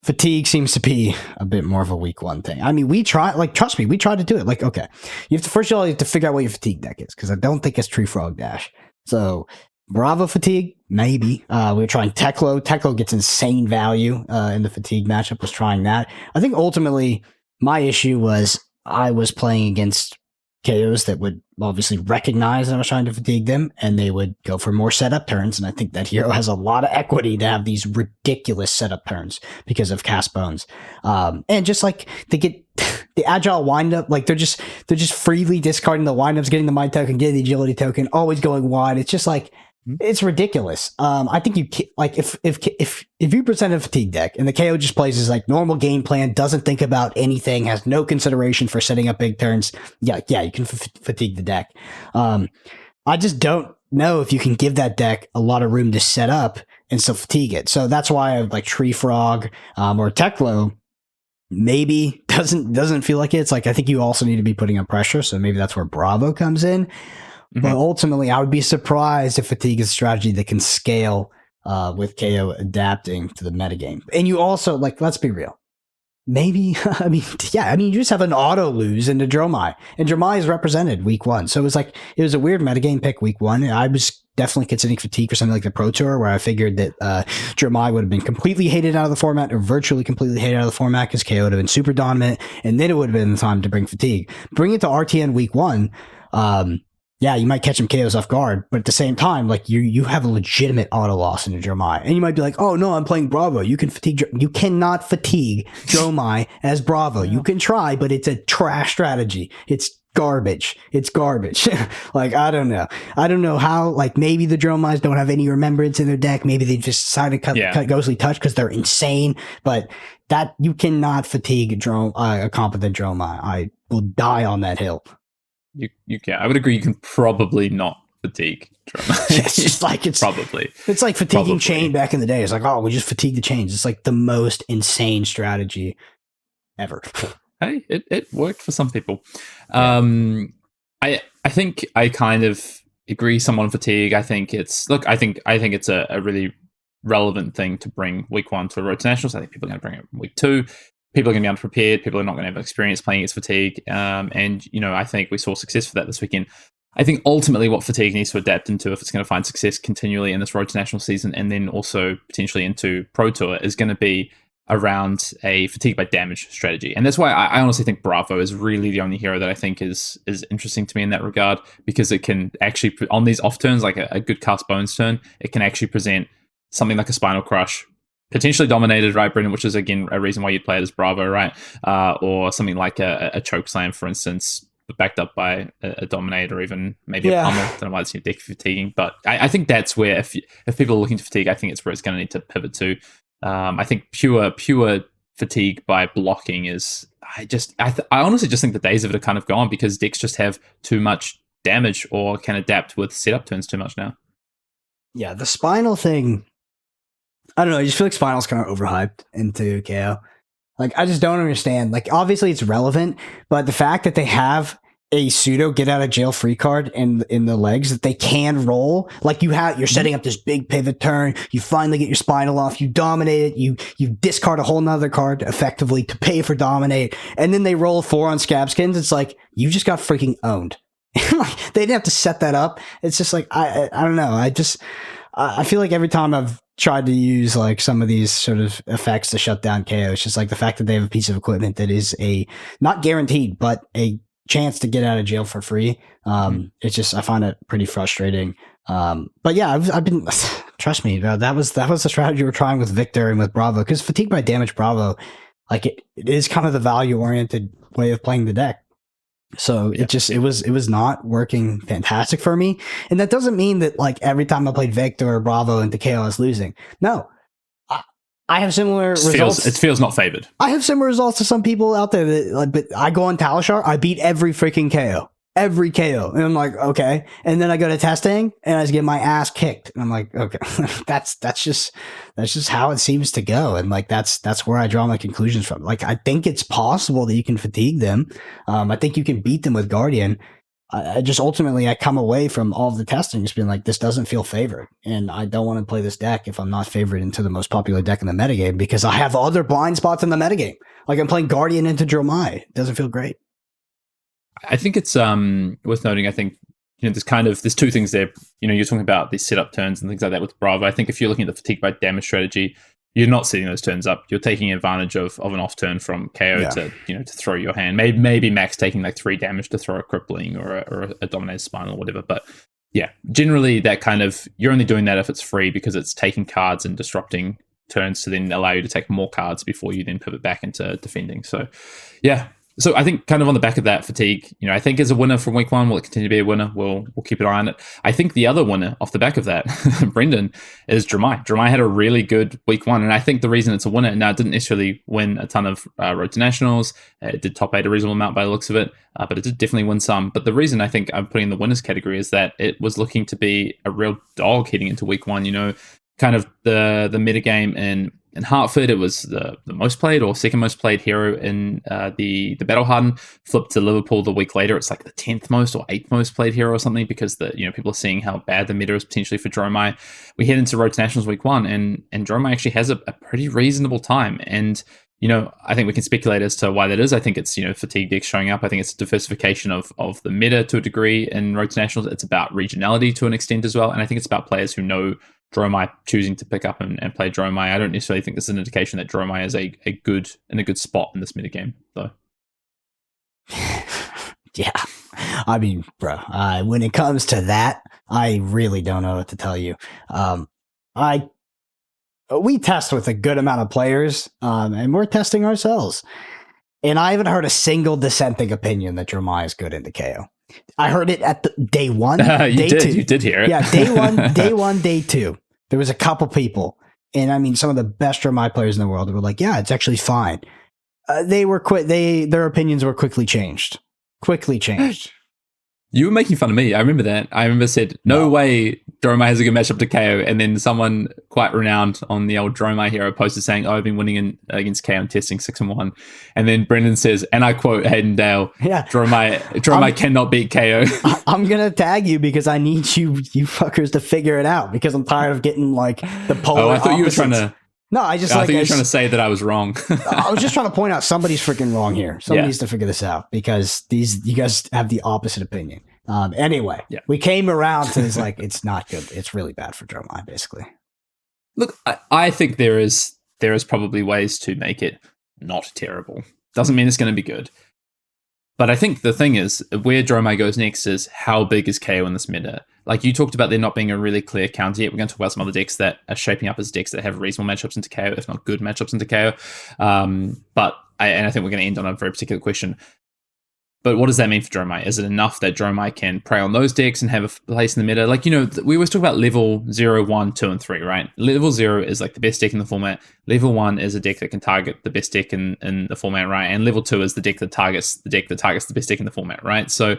Fatigue seems to be a bit more of a week 1 thing. I mean, we try, trust me, we tried to do it. Okay, you have to figure out what your Fatigue deck is, because I don't think it's Tree Frog Dash. So Bravo Fatigue, maybe. We were trying Teklo. Teklo gets insane value in the Fatigue matchup, was trying that. I think ultimately my issue was I was playing against KOs that would obviously recognize that I was trying to fatigue them, and they would go for more setup turns. And I think that hero has a lot of equity to have these ridiculous setup turns because of cast bones. And just they get the agile windup, they're just freely discarding the windups, getting the mind token, getting the agility token, always going wide. It's just It's ridiculous. I think if you present a fatigue deck and the KO just plays his like normal game plan, doesn't think about anything, has no consideration for setting up big turns, yeah, you can fatigue the deck. I just don't know if you can give that deck a lot of room to set up and still fatigue it. So that's why I like Tree Frog or Teklo maybe doesn't feel like it. It's like I think you also need to be putting up pressure, so maybe that's where Bravo comes in. But ultimately, I would be surprised if fatigue is a strategy that can scale with KO adapting to the metagame. And you also, like, let's be real. Maybe, you just have an auto lose into Dromai. And Dromai is represented week 1. So it was a weird metagame pick week 1. I was definitely considering fatigue for something like the Pro Tour, where I figured that Dromai would have been completely hated out of the format, or virtually completely hated out of the format, because KO would have been super dominant. And then it would have been the time to bring fatigue. Bring it to RTN week 1. Yeah, you might catch him KOs off guard, but at the same time, like you have a legitimate auto loss into Dromai, and you might be like, "Oh no, I'm playing Bravo. You can fatigue. You cannot fatigue Dromai as Bravo. You can try, but it's a trash strategy. It's garbage. It's garbage. Like I don't know how. Like maybe the Dromais don't have any remembrance in their deck. Maybe they just decided to cut Ghostly Touch because they're insane. But that you cannot fatigue a competent Dromai. I will die on that hill. You can. I would agree. You can probably not fatigue Dromai. It's just like it's like fatiguing Chain back in the day. It's like, oh, we just fatigue the chains. It's like the most insane ever. Hey, it worked for some people. I think I kind of agree somewhat on fatigue. I think it's a really relevant thing to bring week 1 to the Road to Nationals. I think people are going to bring it week 2. People are going to be unprepared. People are not going to have experience playing against fatigue. And, I think we saw success for that this weekend. I think ultimately what fatigue needs to adapt into, if it's going to find success continually in this Road to National season, and then also potentially into Pro Tour, is going to be around a fatigue by damage strategy. And that's why I honestly think Bravo is really the only hero that I think is interesting to me in that regard, because it can actually, on these off turns, like a good cast bones turn, it can actually present something like a Spinal Crush, potentially dominated, right, Brendan, which is, again, a reason why you'd play it as Bravo, right? Or something like a Choke Slam, for instance, backed up by a Dominate, or even maybe a Pummel. I don't know why it's your deck fatiguing. But I think that's where, if people are looking to fatigue, I think it's where it's going to need to pivot to. I think pure fatigue by blocking is, I honestly just think the days of it are kind of gone, because decks just have too much damage or can adapt with setup turns too much now. Yeah, the Spinal thing, I don't know. I just feel like Spinal's kind of overhyped into KO. Like, I just don't understand. Like, obviously it's relevant, but the fact that they have a pseudo get out of jail free card in the legs that they can roll, like you're setting up this big pivot turn, you finally get your Spinal off, you dominate it, you discard a whole nother card effectively to pay for dominate, and then they roll 4 on Scabskins. It's like, you just got freaking owned. Like, they didn't have to set that up. It's just like, I don't know. I feel like every time I've tried to use like some of these sort of effects to shut down KO, it's just like the fact that they have a piece of equipment that is not guaranteed, but a chance to get out of jail for free. It's just, I find it pretty frustrating. But yeah, I've been, trust me, that was the strategy we're trying with Victor and with Bravo, because fatigue by damage Bravo, like it is kind of the value oriented way of playing the deck. So it was not working fantastic for me. And that doesn't mean that like every time I played Victor or Bravo into KO I was losing. No. I have similar results. It feels not favored. I have similar results to some people out there that, like, but I go on Talishar, I beat every freaking KO. Every KO. And I'm like, okay. And then I go to testing and I just get my ass kicked. And I'm like, okay, that's just how it seems to go. And like, that's where I draw my conclusions from. Like, I think it's possible that you can fatigue them. I think you can beat them with Guardian. I just ultimately, I come away from all of the testing just being like, this doesn't feel favored. And I don't want to play this deck if I'm not favored into the most popular deck in the metagame, because I have other blind spots in the metagame. Like I'm playing Guardian into Dromai. It doesn't feel great. I think it's worth noting, I think, there's two things there. You're talking about these setup turns and things like that with Bravo. I think if you're looking at the fatigue by damage strategy, you're not setting those turns up. You're taking advantage of an off turn from KO to throw your hand. Maybe Max taking like 3 damage to throw a crippling or a dominated spinal or whatever. But yeah, generally that kind of, you're only doing that if it's free, because it's taking cards and disrupting turns to then allow you to take more cards before you then pivot back into defending. So yeah, So I think kind of on the back of that, Fatigue, I think is a winner from week one. Will it continue to be a winner? We'll keep an eye on it. I think the other winner off the back of that, Brendan, is Dramai. Dramai had a really good week one. And I think the reason it's a winner, now it didn't necessarily win a ton of Road to Nationals. It did top 8 a reasonable amount by the looks of it, but it did definitely win some. But the reason I think I'm putting in the winners category is that it was looking to be a real dog heading into week one. Kind of the metagame in Hartford, it was the most played or second most played hero in the Battle Harden. Flipped to Liverpool the week later, it's like the 10th most or 8th most played hero or something, because people are seeing how bad the meta is potentially for Dromai. We head into Road to Nationals week one, and Dromai actually has a pretty reasonable time. And I think we can speculate as to why that is. I think it's fatigue decks showing up. I think it's a diversification of the meta to a degree in Road to Nationals. It's about regionality to an extent as well, and I think it's about players who know Dromai choosing to pick up and play Dromai. I don't necessarily think this is an indication that Dromai is a good spot in this metagame, though. Yeah. I mean, bro, when it comes to that, I really don't know what to tell you. We test with a good amount of players, and we're testing ourselves. And I haven't heard a single dissenting opinion that Dromai is good into KO. I heard it at day one. You did hear it. Yeah, day one, day two. There was a couple people, and I mean, some of the best Dromai players in the world were like, "Yeah, it's actually fine." Their opinions were quickly changed. You were making fun of me. I remember that. I remember said, no way Dromai has a good matchup to KO. And then someone quite renowned on the old Dromai hero posted saying, I've been winning against KO and testing 6-1. And then Brendan says, and I quote Hayden Dale, yeah, Dromai cannot beat KO. I'm going to tag you because I need you fuckers to figure it out, because I'm tired of getting like the polar I thought opposites. you were trying to... No, I thought you were trying to say that I was wrong. I was just trying to point out somebody's freaking wrong here. Somebody needs to figure this out, because you guys have the opposite opinion. Anyway, we came around to this, like, it's not good. It's really bad for Dromai, basically. Look, I think there is probably ways to make it not terrible. Doesn't mean it's going to be good. But I think the thing is, where Dromai goes next is how big is KO in this meta? Like you talked about there not being a really clear counter yet. We're going to talk about some other decks that are shaping up as decks that have reasonable matchups into KO, if not good matchups into KO. But I think we're going to end on a very particular question. But what does that mean for Dromai? Is it enough that Dromai can prey on those decks and have a place in the meta? Like, we always talk about level 0, 1, 2, and 3, right? Level 0 is like the best deck in the format. Level 1 is a deck that can target the best deck in the format, right? And level 2 is the deck that targets the best deck in the format, right? So,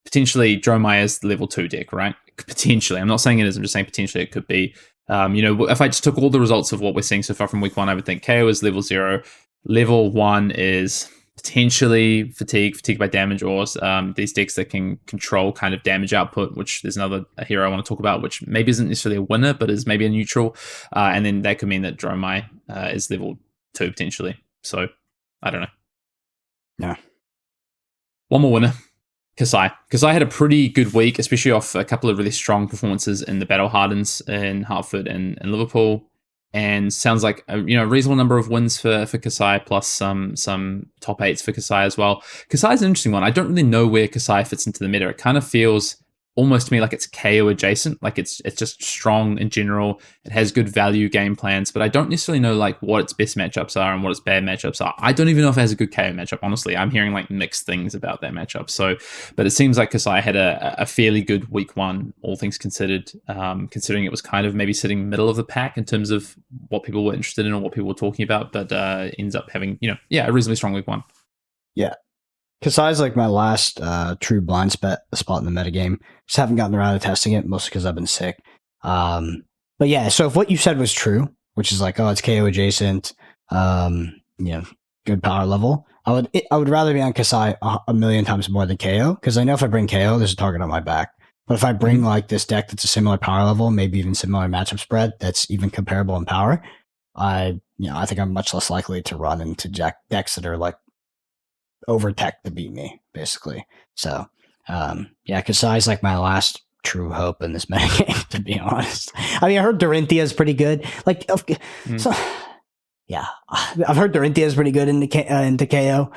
potentially Dromai is the level 2 deck, right? Potentially. I'm not saying it is, I'm just saying potentially it could be. If I just took all the results of what we're seeing so far from week 1, I would think KO is level 0. Level 1 is potentially fatigue by damage ores, these decks that can control kind of damage output, which there's another hero I want to talk about, which maybe isn't necessarily a winner, but is maybe a neutral. And then that could mean that Dromai is level 2 potentially. So I don't know. Yeah. One more winner. Kasai. Kasai had a pretty good week, especially off a couple of really strong performances in the Battle Hardens in Hartford and Liverpool. And sounds like a reasonable number of wins for Kasai, plus some top 8s for Kasai as well. Kasai is an interesting one. I don't really know where Kasai fits into the meta. It kind of feels almost to me like it's KO adjacent, like it's just strong in general. It has good value game plans, but I don't necessarily know like what its best matchups are and what its bad matchups are. I don't even know if it has a good KO matchup, honestly. I'm hearing like mixed things about that matchup. So, but it seems like Kasai had a fairly good week 1, all things considered, considering it was kind of maybe sitting middle of the pack in terms of what people were interested in or what people were talking about, but ends up having, a reasonably strong week 1. Yeah. Kasai's like my last true blind spot in the metagame. Just haven't gotten around to testing it, mostly because I've been sick. But yeah, so if what you said was true, which is like, it's KO adjacent, good power level, I would rather be on Kasai a million times more than KO, because I know if I bring KO, there's a target on my back. But if I bring like this deck that's a similar power level, maybe even similar matchup spread, that's even comparable in power, I think I'm much less likely to run into decks that are like over tech to beat me, basically. So Kasai's like my last true hope in this metagame, to be honest. I mean, I heard Dorinthia is pretty good. Like, so yeah, I've heard Dorinthia is pretty good into KO.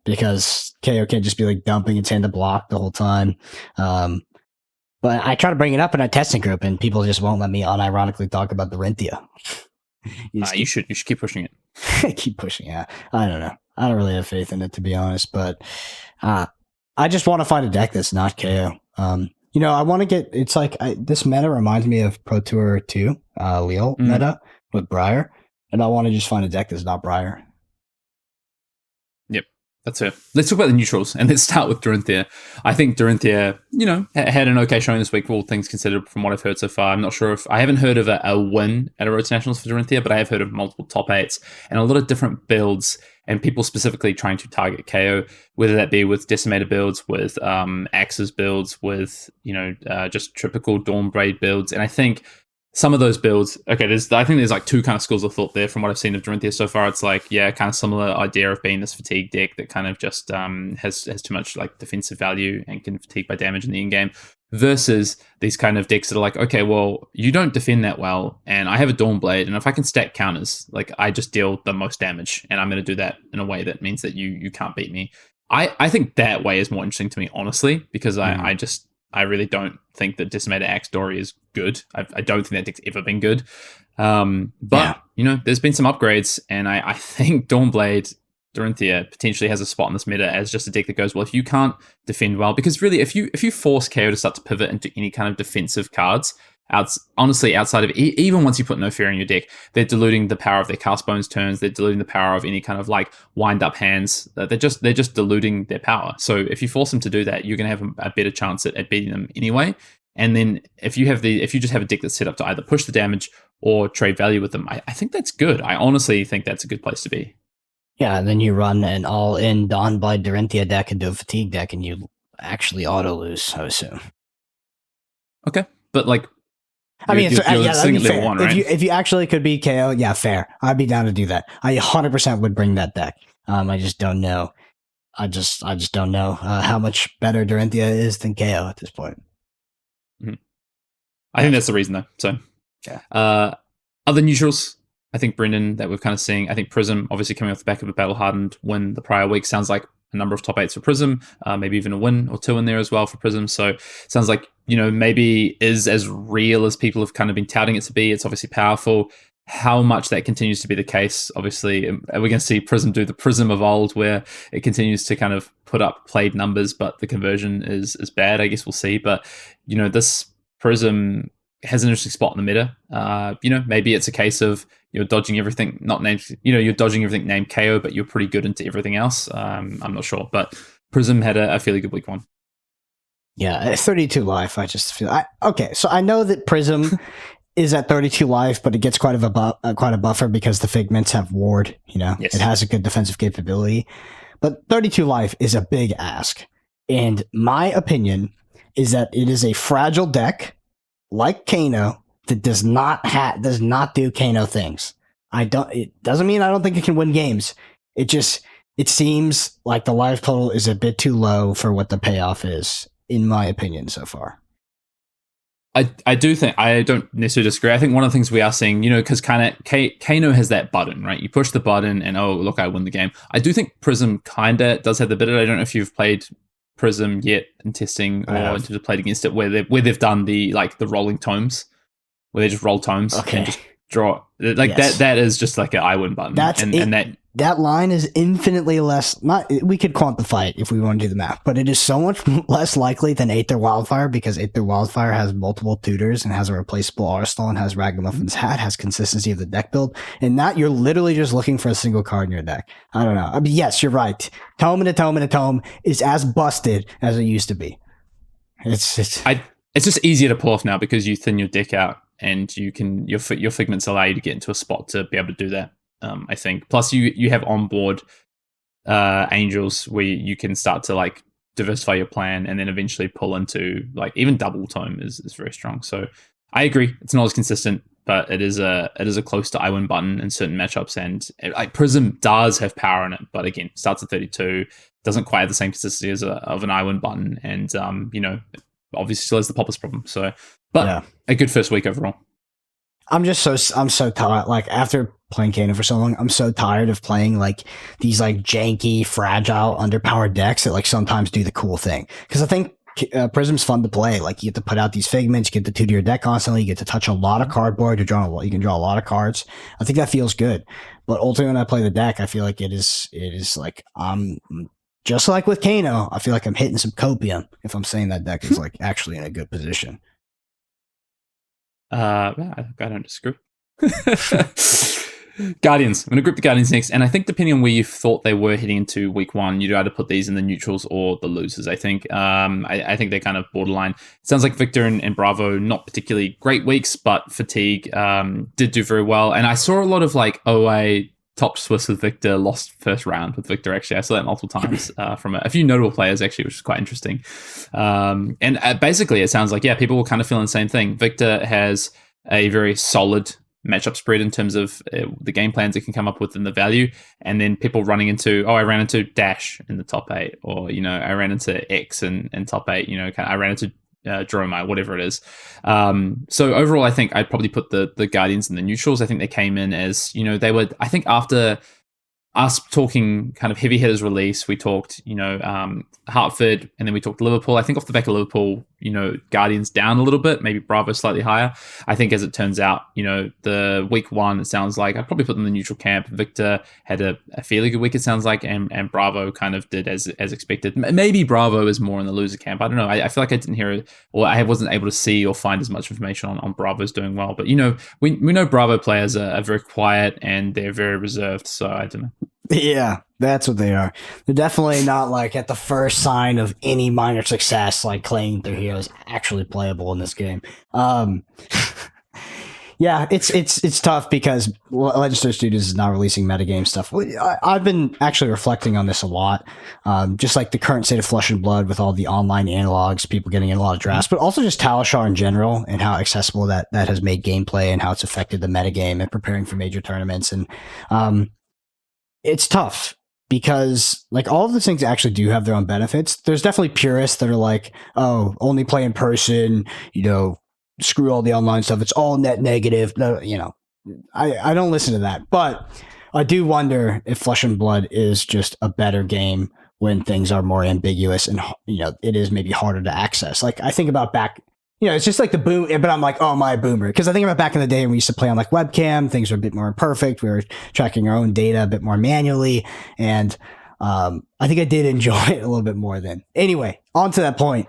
Because KO can't just be like dumping its hand to block the whole time. But I try to bring it up in a testing group, and people just won't let me unironically talk about Dorinthia. You should keep pushing it. Keep pushing, yeah. I don't know. I don't really have faith in it, to be honest. But I just want to find a deck that's not KO. I want to get. It's like this meta reminds me of Pro Tour 2, Leal meta with Briar, and I want to just find a deck that's not Briar. Yep, that's it. Let's talk about the neutrals, and let's start with Dorinthia. I think Dorinthia, had an okay showing this week, all things considered, from what I've heard so far. I'm not sure if I haven't heard of a win at a Road to Nationals for Dorinthia, but I have heard of multiple top 8s and a lot of different builds, and people specifically trying to target KO, whether that be with decimator builds, with axes builds, with just typical Dawnblade builds. And I think some of those builds, I think there's like two kind of schools of thought there from what I've seen of Dorinthia so far. It's like, kind of similar idea of being this fatigue deck that kind of just has too much like defensive value and can fatigue by damage in the in game, versus these kind of decks that are like, okay, well, you don't defend that well, and I have a Dawnblade, and if I can stack counters, like I just deal the most damage, and I'm going to do that in a way that means that you can't beat me. I think that way is more interesting to me, honestly, because I really don't think that Decimator Axe Dory is good. I don't think that deck's ever been good. But there's been some upgrades, and I think Dawnblade Dorinthia potentially has a spot in this meta as just a deck that goes, well, if you can't defend well, because really, if you force KO to start to pivot into any kind of defensive cards, outside of even once you put No Fear in your deck, they're diluting the power of their cast bones turns. They're diluting the power of any kind of like wind up hands. They're just diluting their power. So if you force them to do that, you're going to have a better chance at beating them anyway. And then if you just have a deck that's set up to either push the damage or trade value with them, I think that's good. I honestly think that's a good place to be. Yeah, and then you run an all-in Dawnblade Dorinthia deck into a fatigue deck, and you actually auto lose, I assume. Okay, but like, that'd be fair. One, right? If you actually could beat KO, yeah, fair. I'd be down to do that. I 100% would bring that deck. I just don't know. I just don't know how much better Dorinthia is than KO at this point. Mm-hmm. I think that's the reason, though. So, other neutrals, I think Brendan, that we're kind of seeing. I think Prism, obviously coming off the back of a Battle Hardened win the prior week, sounds like a number of top 8s for Prism, maybe even a win or two in there as well for Prism. So sounds like, maybe is as real as people have kind of been touting it to be. It's obviously powerful. How much that continues to be the case, obviously, are we going to see Prism do the Prism of old, where it continues to kind of put up played numbers, but the conversion is bad? I guess we'll see. But, this Prism has an interesting spot in the meta. Maybe it's a case of you're dodging everything not named, you're dodging everything named KO, but you're pretty good into everything else. I'm not sure, but Prism had a fairly good week one. Yeah, 32 life. I just feel okay. So I know that Prism is at 32 life, but it gets quite a buffer because the Figments have Ward. Yes. It has a good defensive capability, but 32 life is a big ask. And my opinion is that it is a fragile deck, like Kano, that does not do Kano things. It doesn't mean I don't think it can win games. It seems like the life total is a bit too low for what the payoff is, in my opinion, so far. I do think, I don't necessarily disagree. I think one of the things we are seeing, because kind of Kano has that button, right? You push the button and, oh, look, I win the game. I do think Prism kind of does have the bit of it. I don't know if you've played Prism yet in testing or in terms of played against it, where they've done the rolling tomes, where they just roll tomes and just draw. That is just like an I win button. That line is infinitely less. We could quantify it if we want to do the math, but it is so much less likely than Aether Wildfire, because Aether Wildfire has multiple tutors and has a replaceable Arsenal and has Ragamuffin's Hat, has consistency of the deck build, and that you're literally just looking for a single card in your deck. I don't know. I mean, yes, you're right. Tome and a Tome and a Tome is as busted as it used to be. It's just easier to pull off now because you thin your deck out and your Figments allow you to get into a spot to be able to do that. I think. Plus, you have onboard angels where you can start to like diversify your plan, and then eventually pull into like even double tome is very strong. So I agree, it's not as consistent, but it is a close to I win button in certain matchups, and Prism does have power in it, but again, starts at 32, doesn't quite have the same consistency as of an I win button, and obviously still has the Populous problem. So, but a good first week overall. I'm so tired. Like, after playing Kano for so long, I'm so tired of playing like these like janky, fragile, underpowered decks that like sometimes do the cool thing. Because I think Prism's fun to play. Like, you get to put out these figments, you get to tutor your deck constantly, you get to touch a lot of cardboard, you can draw a lot of cards. I think that feels good. But ultimately, when I play the deck, I feel like it is like, just like with Kano, I feel like I'm hitting some copium if I'm saying that deck is like actually in a good position. I don't disagree. Guardians. I'm going to group the Guardians next. And I think depending on where you thought they were heading into week one, you'd either put these in the neutrals or the losers, I think. I think they're kind of borderline. It sounds like Victor and Bravo, not particularly great weeks, but Fatigue did do very well. And I saw a lot of like OA top Swiss with Victor, lost first round with Victor, actually. I saw that multiple times from a few notable players, actually, which is quite interesting. And basically, it sounds like, people were kind of feeling the same thing. Victor has a very solid matchup spread in terms of the game plans it can come up with and the value, and then people running into, I ran into Dash in the top 8, or I ran into X in top 8, I ran into Dromai, whatever it is. So overall, I think I'd probably put the Guardians in the neutrals. I think they came in as, they were, I think after us talking kind of heavy hitters release, we talked, Hartford, and then we talked Liverpool. I think off the back of Liverpool, Guardians down a little bit, maybe Bravo slightly higher. I think as it turns out, the week one, it sounds like I'd probably put them in the neutral camp. Victor had a fairly good week, it sounds like, and Bravo kind of did as expected. Maybe Bravo is more in the loser camp. I don't know. I feel like I didn't hear it, or I wasn't able to see or find as much information on Bravo's doing well. But, we know Bravo players are very quiet and they're very reserved. So I don't know. Yeah, that's what they are. They're definitely not like at the first sign of any minor success, like claiming their hero is actually playable in this game. Yeah, it's tough because Legendary Studios is not releasing metagame stuff. I've been actually reflecting on this a lot, just like the current state of Flesh and Blood with all the online analogs, people getting in a lot of drafts, but also just Talishar in general and how accessible that has made gameplay and how it's affected the metagame and preparing for major tournaments. And it's tough because like all of those things actually do have their own benefits. There's definitely purists that are like, oh, only play in person, screw all the online stuff. It's all net negative. I don't listen to that, but I do wonder if Flesh and Blood is just a better game when things are more ambiguous and, it is maybe harder to access. Like I think about back, it's just like the boom, but I'm like, oh, my boomer. Because I think about back in the day when we used to play on like webcam, things were a bit more imperfect. We were tracking our own data a bit more manually. And I think I did enjoy it a little bit more then. Anyway, on to that point.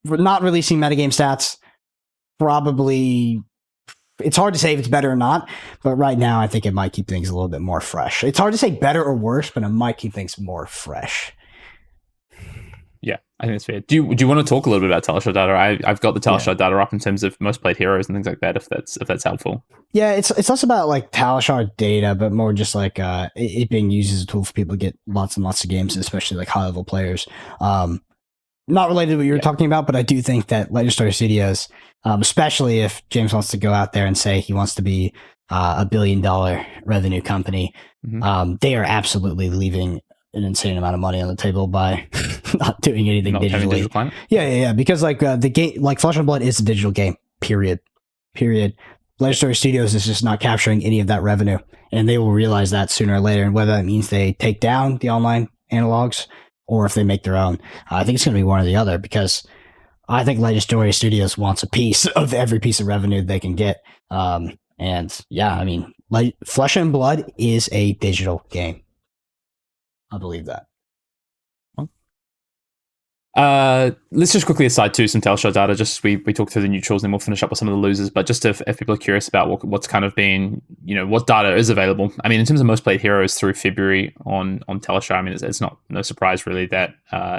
We're not releasing metagame stats. Probably, it's hard to say if it's better or not. But right now, I think it might keep things a little bit more fresh. It's hard to say better or worse, but it might keep things more fresh. Yeah, I think that's fair. Do you want to talk a little bit about Talishar data? I've got the Talishar data up in terms of most played heroes and things like that. If that's helpful. Yeah, it's less about like Talishar data, but more just like it being used as a tool for people to get lots and lots of games, especially like high level players. Not related to what you were talking about, but I do think that Legendary Studios, especially if James wants to go out there and say he wants to be a $1 billion revenue company, they are absolutely leaving an insane amount of money on the table by not doing anything digitally. Yeah. Because like the game, like Flesh and Blood is a digital game. Period. Legendary Studios is just not capturing any of that revenue, and they will realize that sooner or later. And whether that means they take down the online analogs or if they make their own, I think it's going to be one or the other. Because I think Legendary Studios wants a piece of every piece of revenue they can get. And yeah, I mean, Flesh and Blood is a digital game. I believe that. Let's just quickly aside to some Talishar data. Just we talk through the neutrals, and then we'll finish up with some of the losers. But just if people are curious about what's kind of been, what data is available. I mean, in terms of most played heroes through February on Talishar, I mean, it's not no surprise really that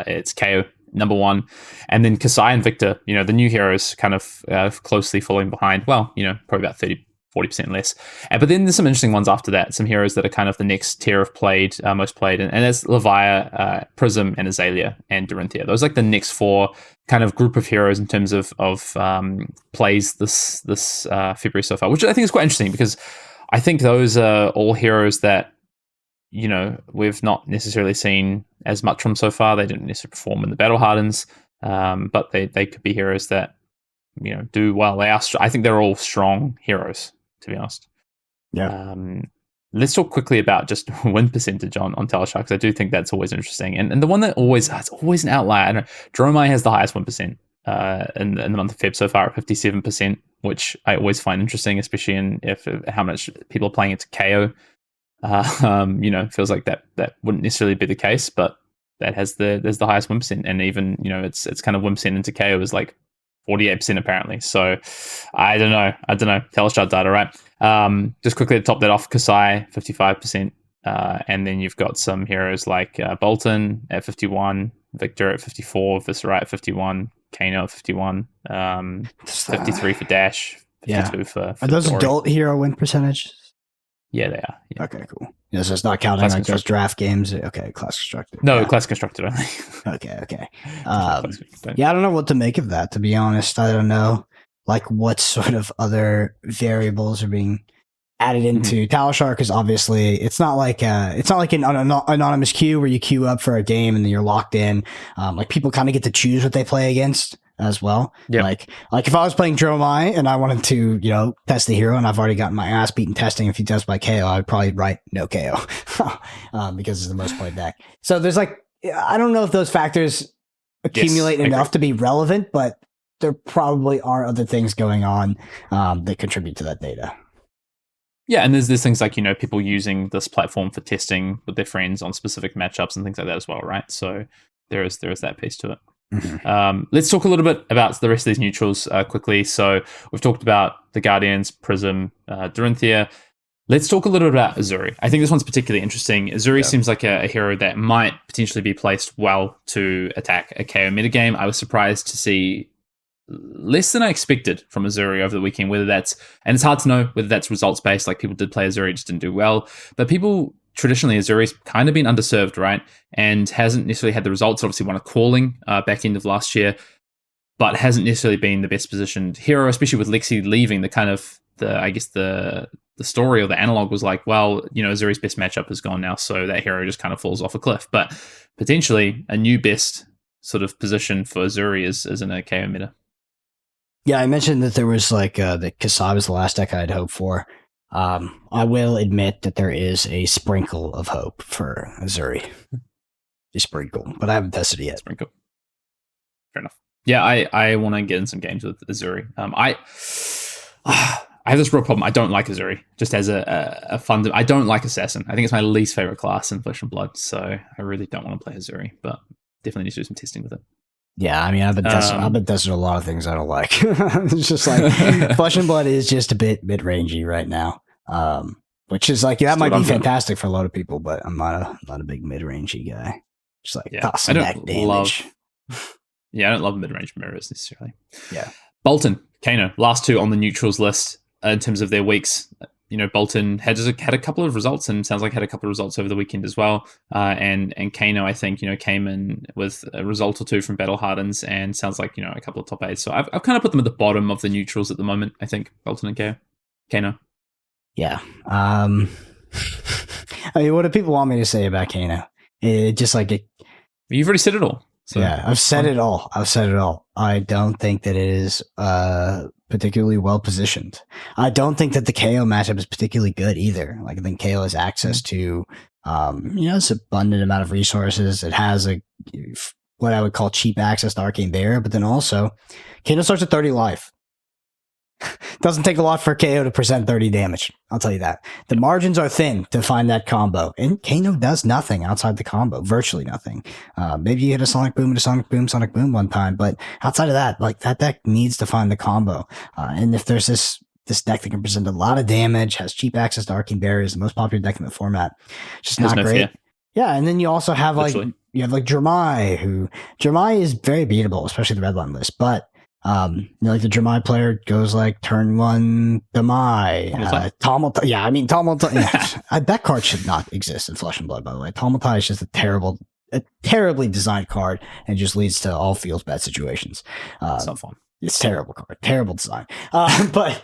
it's KO number one, and then Kasai and Victor. The new heroes kind of closely following behind. Well, probably about 40% less. But then there's some interesting ones after that. Some heroes that are kind of the next tier of most played. And there's Levia, Prism, and Azalea, and Dorinthia. Those are like the next 4 kind of group of heroes in terms of plays this February so far, which I think is quite interesting because I think those are all heroes that, we've not necessarily seen as much from so far. They didn't necessarily perform in the Battle Hardens, but they could be heroes that, do well. I think they're all strong heroes, to be honest. Yeah. let's talk quickly about just win percentage on Talishar, because I do think that's always interesting. And the one that it's always an outlier. I know Dromai has the highest 1% in the month of Feb so far at 57%, which I always find interesting, especially in how much people are playing into KO. Feels like that wouldn't necessarily be the case, but that there's the highest 1%, and even it's kind of 1% into KO is like 48% apparently. So I don't know. Telestrat data, right? Just quickly to top that off, Kasai 55%, and then you've got some heroes like Bolton at 51, Victor at 54, Viscera at 51, Kano at 51, 53 for Dash, 52 for Are those Dory. adult hero win percentages? Yeah, they are. Yeah. Okay, cool. Yeah, so it's not counting Class like those draft games. Okay, class constructed. No, yeah. class constructed only. Okay. Yeah, I don't know what to make of that, to be honest. I don't know like what sort of other variables are being added into Talishar, because obviously it's not like an anonymous queue where you queue up for a game and then you're locked in. Like people kind of get to choose what they play against as well. Yeah. Like if I was playing Dromai and I wanted to, test the hero and I've already gotten my ass beaten testing a few times by KO, I'd probably write no KO because it's the most played deck. So there's I don't know if those factors accumulate enough to be relevant, but there probably are other things going on that contribute to that data. Yeah, and there's things like, people using this platform for testing with their friends on specific matchups and things like that as well, right? So there is that piece to it. Let's talk a little bit about the rest of these neutrals quickly. So we've talked about the Guardians, Prism, Dorinthia. Let's talk a little bit about Azuri. I think this one's particularly interesting. Azuri seems like a hero that might potentially be placed well to attack a KO metagame. I was surprised to see less than I expected from Azuri over the weekend, and it's hard to know whether that's results based, like people did play Azuri, just didn't do well, but people traditionally, Azuri's kind of been underserved, right? And hasn't necessarily had the results. Obviously won a calling back end of last year, but hasn't necessarily been the best positioned hero, especially with Lexi leaving. The story or the analog was like, well, Azuri's best matchup is gone now, so that hero just kind of falls off a cliff. But potentially a new best sort of position for Azuri is in a KO meta. Yeah, I mentioned that there was that Kasai was the last deck I'd hoped for. I will admit that there is a sprinkle of hope for Azuri. A sprinkle, but I haven't tested it yet. Sprinkle. Fair enough. Yeah, I want to get in some games with Azuri. I have this real problem. I don't like Azuri. Just as a fun, I don't like Assassin. I think it's my least favorite class in Flesh and Blood, so I really don't want to play Azuri, but definitely need to do some testing with it. Yeah, I mean, I've been testing a lot of things I don't like. It's just like Flesh and Blood is just a bit mid-rangey right now, which is that might be fantastic for a lot of people, but I'm not a big mid-rangey guy. Just tossing back damage. I don't love mid-range mirrors necessarily. Yeah, Bolton, Kano, last two on the neutrals list in terms of their weeks. Bolton had a couple of results, and sounds like had a couple of results over the weekend as well. And Kano, I think, came in with a result or two from Battle Hardens, and sounds like, a couple of top 8s. So I've kind of put them at the bottom of the neutrals at the moment, I think, Bolton and Kano. Yeah. I mean, what do people want me to say about Kano? You've already said it all. So. Yeah, I've said it all. I don't think that it is particularly well positioned. I don't think that the KO matchup is particularly good either. I think KO has access to, it's abundant amount of resources. It has what I would call cheap access to Arcane Barrier, but then also Kano starts at 30 life. Doesn't take a lot for KO to present 30 damage. I'll tell you that. The margins are thin to find that combo. And Kano does nothing outside the combo. Virtually nothing. Maybe you hit a Sonic Boom and a Sonic Boom one time. But outside of that, that deck needs to find the combo. And if there's this deck that can present a lot of damage, has cheap access to Arcane Barriers, the most popular deck in the format, just not great. Fear. Yeah, and then you also have Dramai, who Dramai is very beatable, especially the Redline list. But the Dramai player goes turn 1 Dramai. Tomultai. Yeah, I mean Tomultai. Yeah, that card should not exist in Flesh and Blood, by the way. Tomultai is just a terribly designed card, and just leads to all feels bad situations. It's not fun. It's terrible card, terrible design. But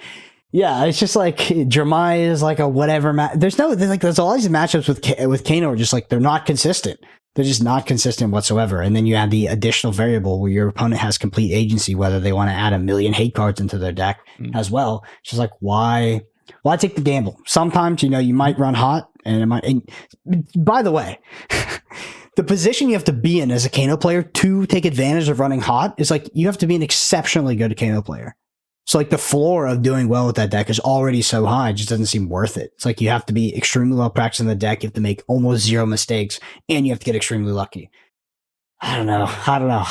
yeah, it's just Dramai is a whatever. There's all these matchups with Kano are just they're not consistent. They're just not consistent whatsoever. And then you add the additional variable where your opponent has complete agency, whether they want to add 1 million hate cards into their deck as well. It's just why Well, I take the gamble. Sometimes, you might run hot, and it might. And by the way, the position you have to be in as a Kano player to take advantage of running hot is like you have to be an exceptionally good Kano player. So like the floor of doing well with that deck is already so high, it just doesn't seem worth it. It's like you have to be extremely well practiced in the deck. You have to make almost zero mistakes, and you have to get extremely lucky. I don't know.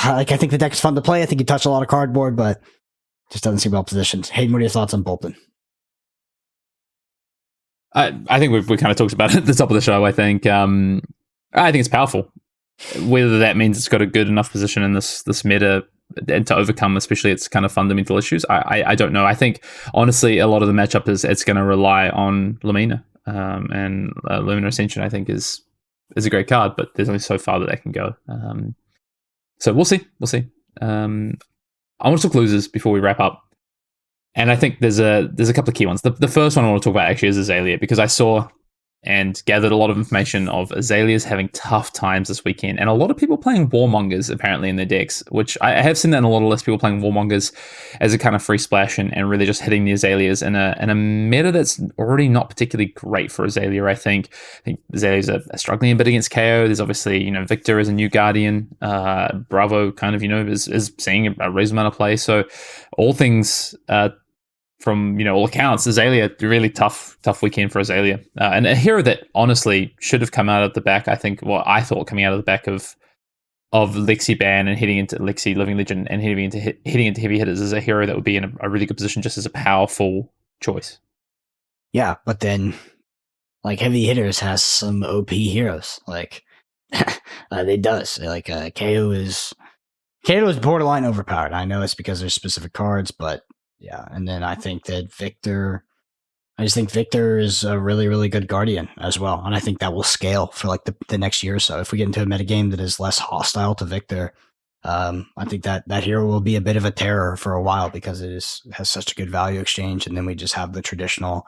Like I think the deck is fun to play. I think you touch a lot of cardboard, but just doesn't seem well positioned. Hayden, what are your thoughts on Bolton? I think we kind of talked about it at the top of the show. I think it's powerful. Whether that means it's got a good enough position in this meta and to overcome, especially its kind of fundamental issues, I don't know. I think honestly, a lot of the matchup it's going to rely on Lumina, and Lumina Ascension. I think is a great card, but there's only so far that can go. So we'll see. I want to talk losers before we wrap up. And I think there's a couple of key ones. The first one I want to talk about actually is Azalea, because I saw and gathered a lot of information of Azaleas having tough times this weekend, and a lot of people playing Warmongers apparently in their decks, which I have seen that in a lot of lists, people playing Warmongers as a kind of free splash and really just hitting the Azaleas in a meta that's already not particularly great for Azalea. I think Azaleas are struggling a bit against KO. There's obviously, Victor is a new Guardian. Bravo kind of, is seeing a reasonable amount of play. So all things from all accounts, Azalea, really tough weekend for Azalea, and a hero that honestly should have come out of the back. I thought coming out of the back of Lexi ban and heading into Lexi Living Legend and heading into heavy hitters is a hero that would be in a really good position just as a powerful choice. Yeah, but then like heavy hitters has some OP heroes, like they does like KO is borderline overpowered. I know it's because there's specific cards, but yeah, and then I think that Victor is a really, really good Guardian as well, and I think that will scale for like the next year or so. If we get into a metagame that is less hostile to Victor, I think that hero will be a bit of a terror for a while because has such a good value exchange, and then we just have the traditional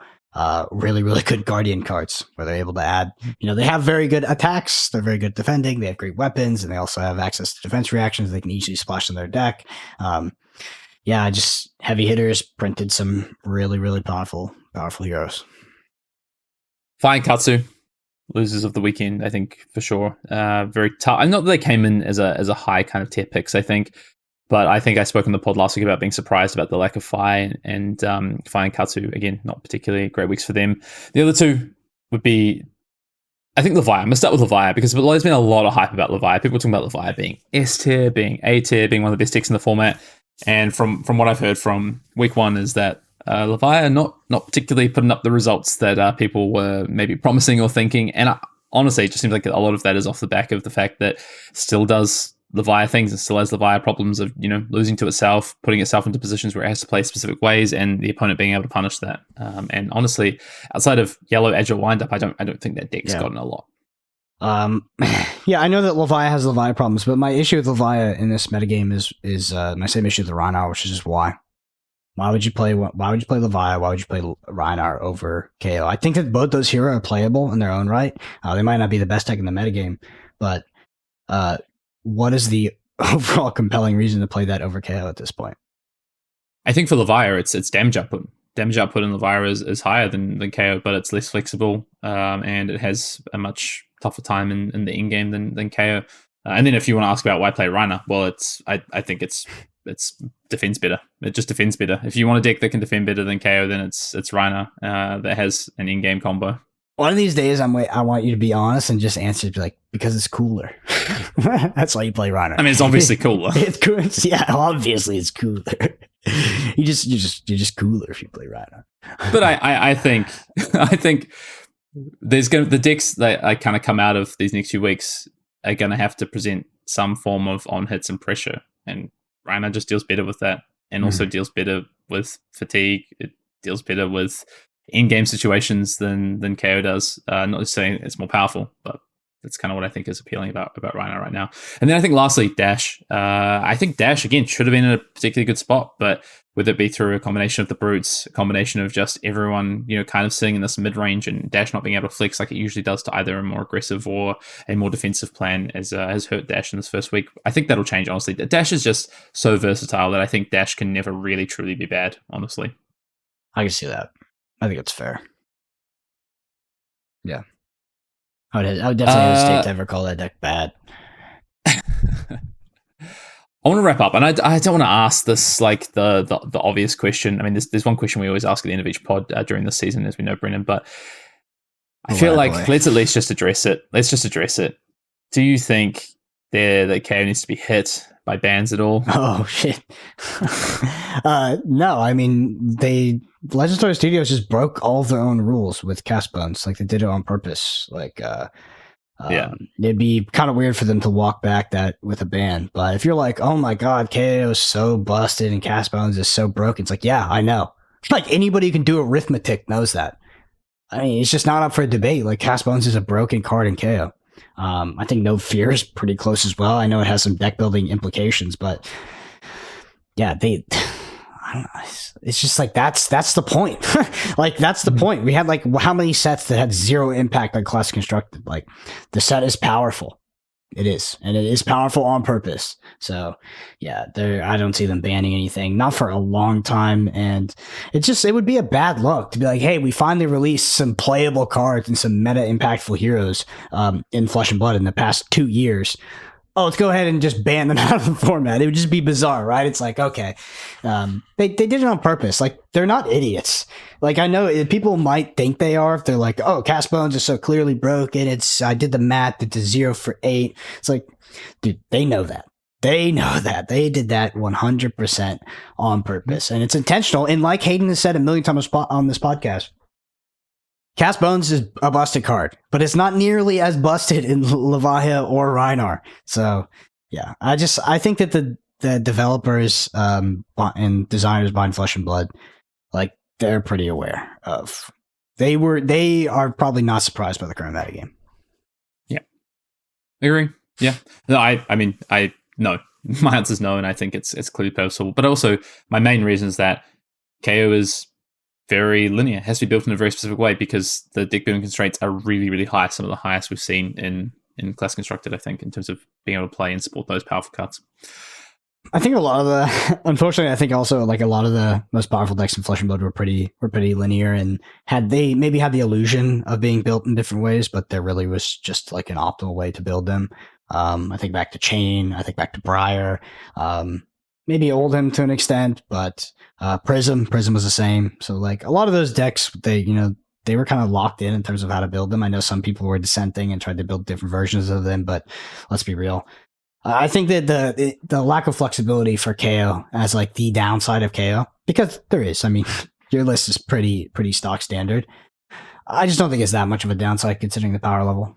really, really good Guardian cards where they're able to add, they have very good attacks, they're very good defending, they have great weapons, and they also have access to defense reactions they can easily splash in their deck. Just heavy hitters printed some really, really powerful heroes. Fine Katsu, losers of the weekend, I think for sure. Very tough. Not that they came in as a high kind of tier picks, I think, but I think I spoke on the pod last week about being surprised about the lack of Fi and Fi and Katsu. Again, not particularly great weeks for them. The other two would be, I think, Leviah. I'm going to start with Leviah because there's been a lot of hype about Leviah. People talking about Leviah being S tier, being A tier, being one of the best decks in the format. And from what I've heard from week one is that Leviah not particularly putting up the results that people were maybe promising or thinking. And honestly, it just seems like a lot of that is off the back of the fact that still does Leviah things and still has Leviah problems of, losing to itself, putting itself into positions where it has to play specific ways and the opponent being able to punish that. And honestly, outside of yellow agile windup, I don't think that deck's gotten a lot. I know that Leviah has Leviah problems, but my issue with Leviah in this metagame is my same issue with the Rhinar, which is just why would you play Leviah? Why would you play Rhinar over KO? I think that both those heroes are playable in their own right. They might not be the best deck in the metagame, but what is the overall compelling reason to play that over KO at this point? I think for Leviah, it's damage output. Damage output in Leviah is higher than KO, but it's less flexible, and it has a much tougher time in the in-game than KO. And then if you want to ask about why play Rhinar, well, I think it's defends better. It just defends better. If you want a deck that can defend better than KO, then it's Rhinar that has an in-game combo. One of these days, I want you to be honest and just answer be like, because it's cooler. That's why you play Rhinar. I mean, it's obviously cooler. It's cool. Yeah, obviously it's cooler. You're just cooler if you play Rhinar. But I think the decks that kind of come out of these next few weeks are going to have to present some form of on hits and pressure, and Rhinar just deals better with that, and also deals better with fatigue. It deals better with in-game situations than KO does. Not just saying it's more powerful, but that's kind of what I think is appealing about Rhinar right now. And then I think lastly, Dash. I think Dash, again, should have been in a particularly good spot, but whether it be through a combination of the brutes, a combination of just everyone, kind of sitting in this mid-range and Dash not being able to flex like it usually does to either a more aggressive or a more defensive plan has hurt Dash in this first week. I think that'll change, honestly. Dash is just so versatile that I think Dash can never really truly be bad, honestly. I can see that. I think it's fair. Yeah. I would definitely hesitate to ever call that deck bad. I want to wrap up, and I don't want to ask this like the obvious question. I mean, there's one question we always ask at the end of each pod during this season, as we know, Brendan. But I feel like let's at least just address it. Let's just address it. Do you think that KO needs to be hit by bans at all? Oh shit! No, I mean Legendary Studios just broke all of their own rules with cast bones. Like they did it on purpose. Like it'd be kind of weird for them to walk back that with a ban. But if you're like, oh my god, KO is so busted and cast bones is so broken, it's like, yeah, I know. Like anybody who can do arithmetic knows that. I mean, it's just not up for debate. Like cast bones is a broken card in KO. I think No Fear is pretty close as well. I know it has some deck building implications, but yeah, I don't know. It's just like that's the point. Like that's the point. We had like how many sets that had zero impact on class constructed? Like the set is powerful. It is, and it is powerful on purpose. So yeah, I don't see them banning anything, not for a long time. And it would be a bad look to be like, hey, we finally released some playable cards and some meta impactful heroes in Flesh and Blood in the past 2 years. Oh, let's go ahead and just ban them out of the format. It would just be bizarre, right? It's like, okay, they did it on purpose. Like they're not idiots. Like I know people might think they are if they're like, oh, cast bones is so clearly broken. I did the math. It's a 0 for 8. It's like, dude, they know that. They know that. They did that 100% on purpose, and it's intentional. And like Hayden has said a million times on this podcast, cast bones is a busted card, but it's not nearly as busted in Levahia or Rhinar. So yeah, I think that the developers and designers behind Flesh and Blood, like they're pretty aware of. They are probably not surprised by the current metagame. Yeah, I agree. Yeah, no, I mean, no. My answer is no, and I think it's clearly purposeful. But also, my main reason is that KO is very linear. It has to be built in a very specific way because the deck building constraints are really, really high. Some of the highest we've seen in class constructed, I think, in terms of being able to play and support those powerful cards. I think unfortunately, I think also like a lot of the most powerful decks in Flesh and Blood were pretty linear, and they maybe had the illusion of being built in different ways, but there really was just like an optimal way to build them. I think back to Chain, I think back to Briar, maybe Oldhim to an extent, but Prism was the same. So like a lot of those decks, they were kind of locked in terms of how to build them. I know some people were dissenting and tried to build different versions of them, but let's be real. I think that the lack of flexibility for KO as like the downside of KO, because there is, I mean, your list is pretty stock standard. I just don't think it's that much of a downside considering the power level.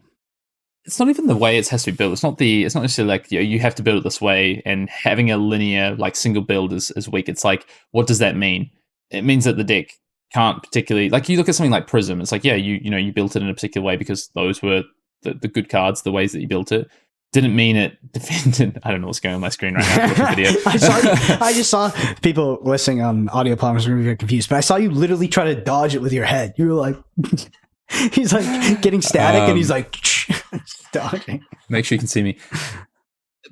It's not even the way it has to be built. It's not necessarily like you have to build it this way, and having a linear like single build is weak. It's like, what does that mean? It means that the deck can't particularly, like, you look at something like Prism. It's like, yeah, you built it in a particular way because those were the good cards, the ways that you built it. Didn't mean it defended. I don't know what's going on my screen right now. The video. I just saw people listening on audio platforms were very confused, but I saw you literally try to dodge it with your head. You were like, he's like getting static, and he's like dodging. Make sure you can see me.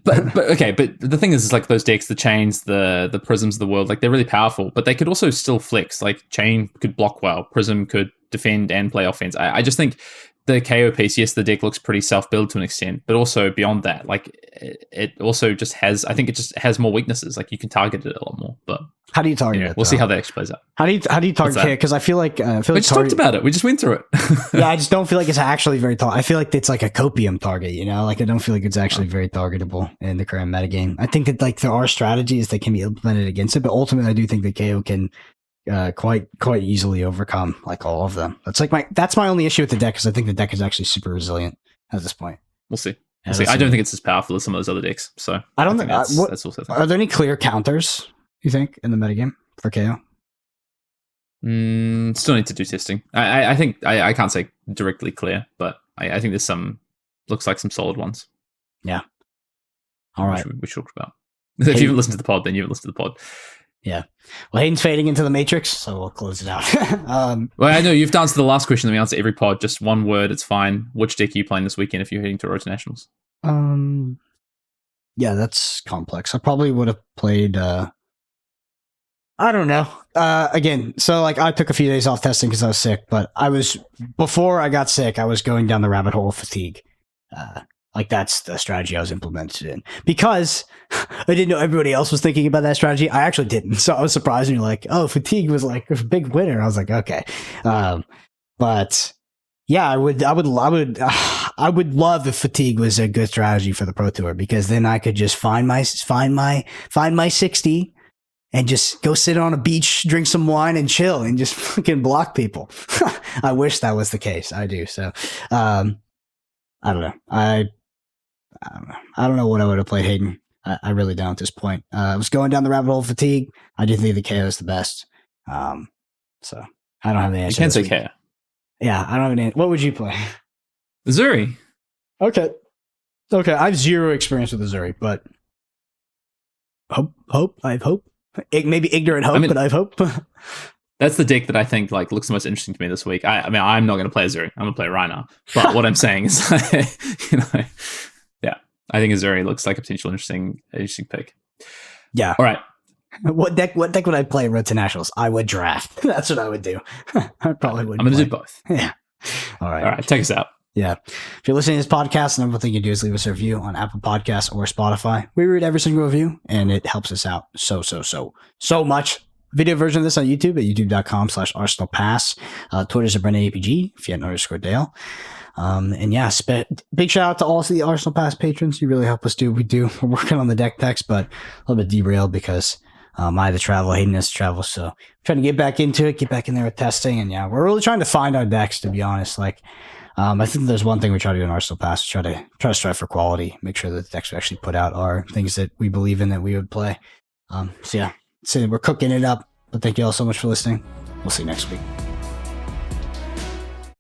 But okay, but the thing is like those decks, the Chains, the Prisms of the world, like they're really powerful, but they could also still flex. Like Chain could block well, Prism could defend and play offense. I just think the KO piece, yes, the deck looks pretty self-build to an extent, but also beyond that, like it also just has, I think it just has more weaknesses. Like you can target it a lot more. But how do you target it? We'll see how that actually plays out. How do you target KO? Because I feel like we just talked about it. We just went through it. Yeah, I just don't feel like it's actually very I feel like it's like a copium target. Like I don't feel like it's actually very targetable in the current metagame. I think that like there are strategies that can be implemented against it, but ultimately I do think that KO can quite easily overcome like all of them. That's my only issue with the deck, because I think the deck is actually super resilient at this point. We'll see. I don't think it's as powerful as some of those other decks. So I don't think that's also. Are there any clear counters you think in the metagame for KO? Still need to do testing. I think I can't say directly clear, but I think there's looks like some solid ones. Yeah. All right. We should talk about. If you haven't listened to the pod, then you haven't listened to the pod. Yeah. Well, Hayden's fading into the Matrix, so we'll close it out. Well, I know you've answered the last question that we answer every pod. Just one word, it's fine. Which deck are you playing this weekend if you're heading to Road to Nationals? Yeah, that's complex. I probably would have played. I don't know. Again, so like I took a few days off testing because I was sick, but before I got sick, I was going down the rabbit hole of fatigue. Like that's the strategy I was implemented in because I didn't know everybody else was thinking about that strategy. I actually didn't, so I was surprised when you're like, "Oh, fatigue was like a big winner." I was like, "Okay," but yeah, I would love if fatigue was a good strategy for the Pro Tour because then I could just find my 60 and just go sit on a beach, drink some wine, and chill, and just fucking block people. I wish that was the case. I do. So, I don't know. I don't know what I would have played, Hayden. I really don't at this point. I was going down the rabbit hole of fatigue. I do think the KO is the best. So I don't have the answer. You can say KO. Yeah, I don't have an answer. What would you play? Zuri. Okay. I have zero experience with the Zuri, but hope. I have hope. Maybe ignorant hope, but I have hope. That's the deck that I think like looks the most interesting to me this week. I mean, I'm not going to play Azuri. I'm going to play Rhino. But what I'm saying is, yeah, I think Azuri looks like a potential interesting pick. Yeah. All right. What deck would I play in Road to Nationals? I would draft. That's what I would do. I probably would. I'm going to do both. Yeah. All right. Take us out. Yeah. If you're listening to this podcast, the number one thing you do is leave us a review on Apple Podcasts or Spotify. We read every single review, and it helps us out so much. Video version of this on YouTube at youtube.com/ArsenalPass. Twitter's at BrendanAPG, if you hadn't _Dale. And yeah, big shout out to all of the Arsenal Pass patrons. You really help us do what we do. We're working on the deck text, but a little bit derailed because I had to travel, Hayden has to travel. So I'm trying to get back into it, get back in there with testing. And yeah, we're really trying to find our decks, to be honest. Like, I think there's one thing we try to do in Arsenal Pass, try to strive for quality, make sure that the decks we actually put out are things that we believe in that we would play. So yeah, so we're cooking it up. But thank you all so much for listening. We'll see you next week.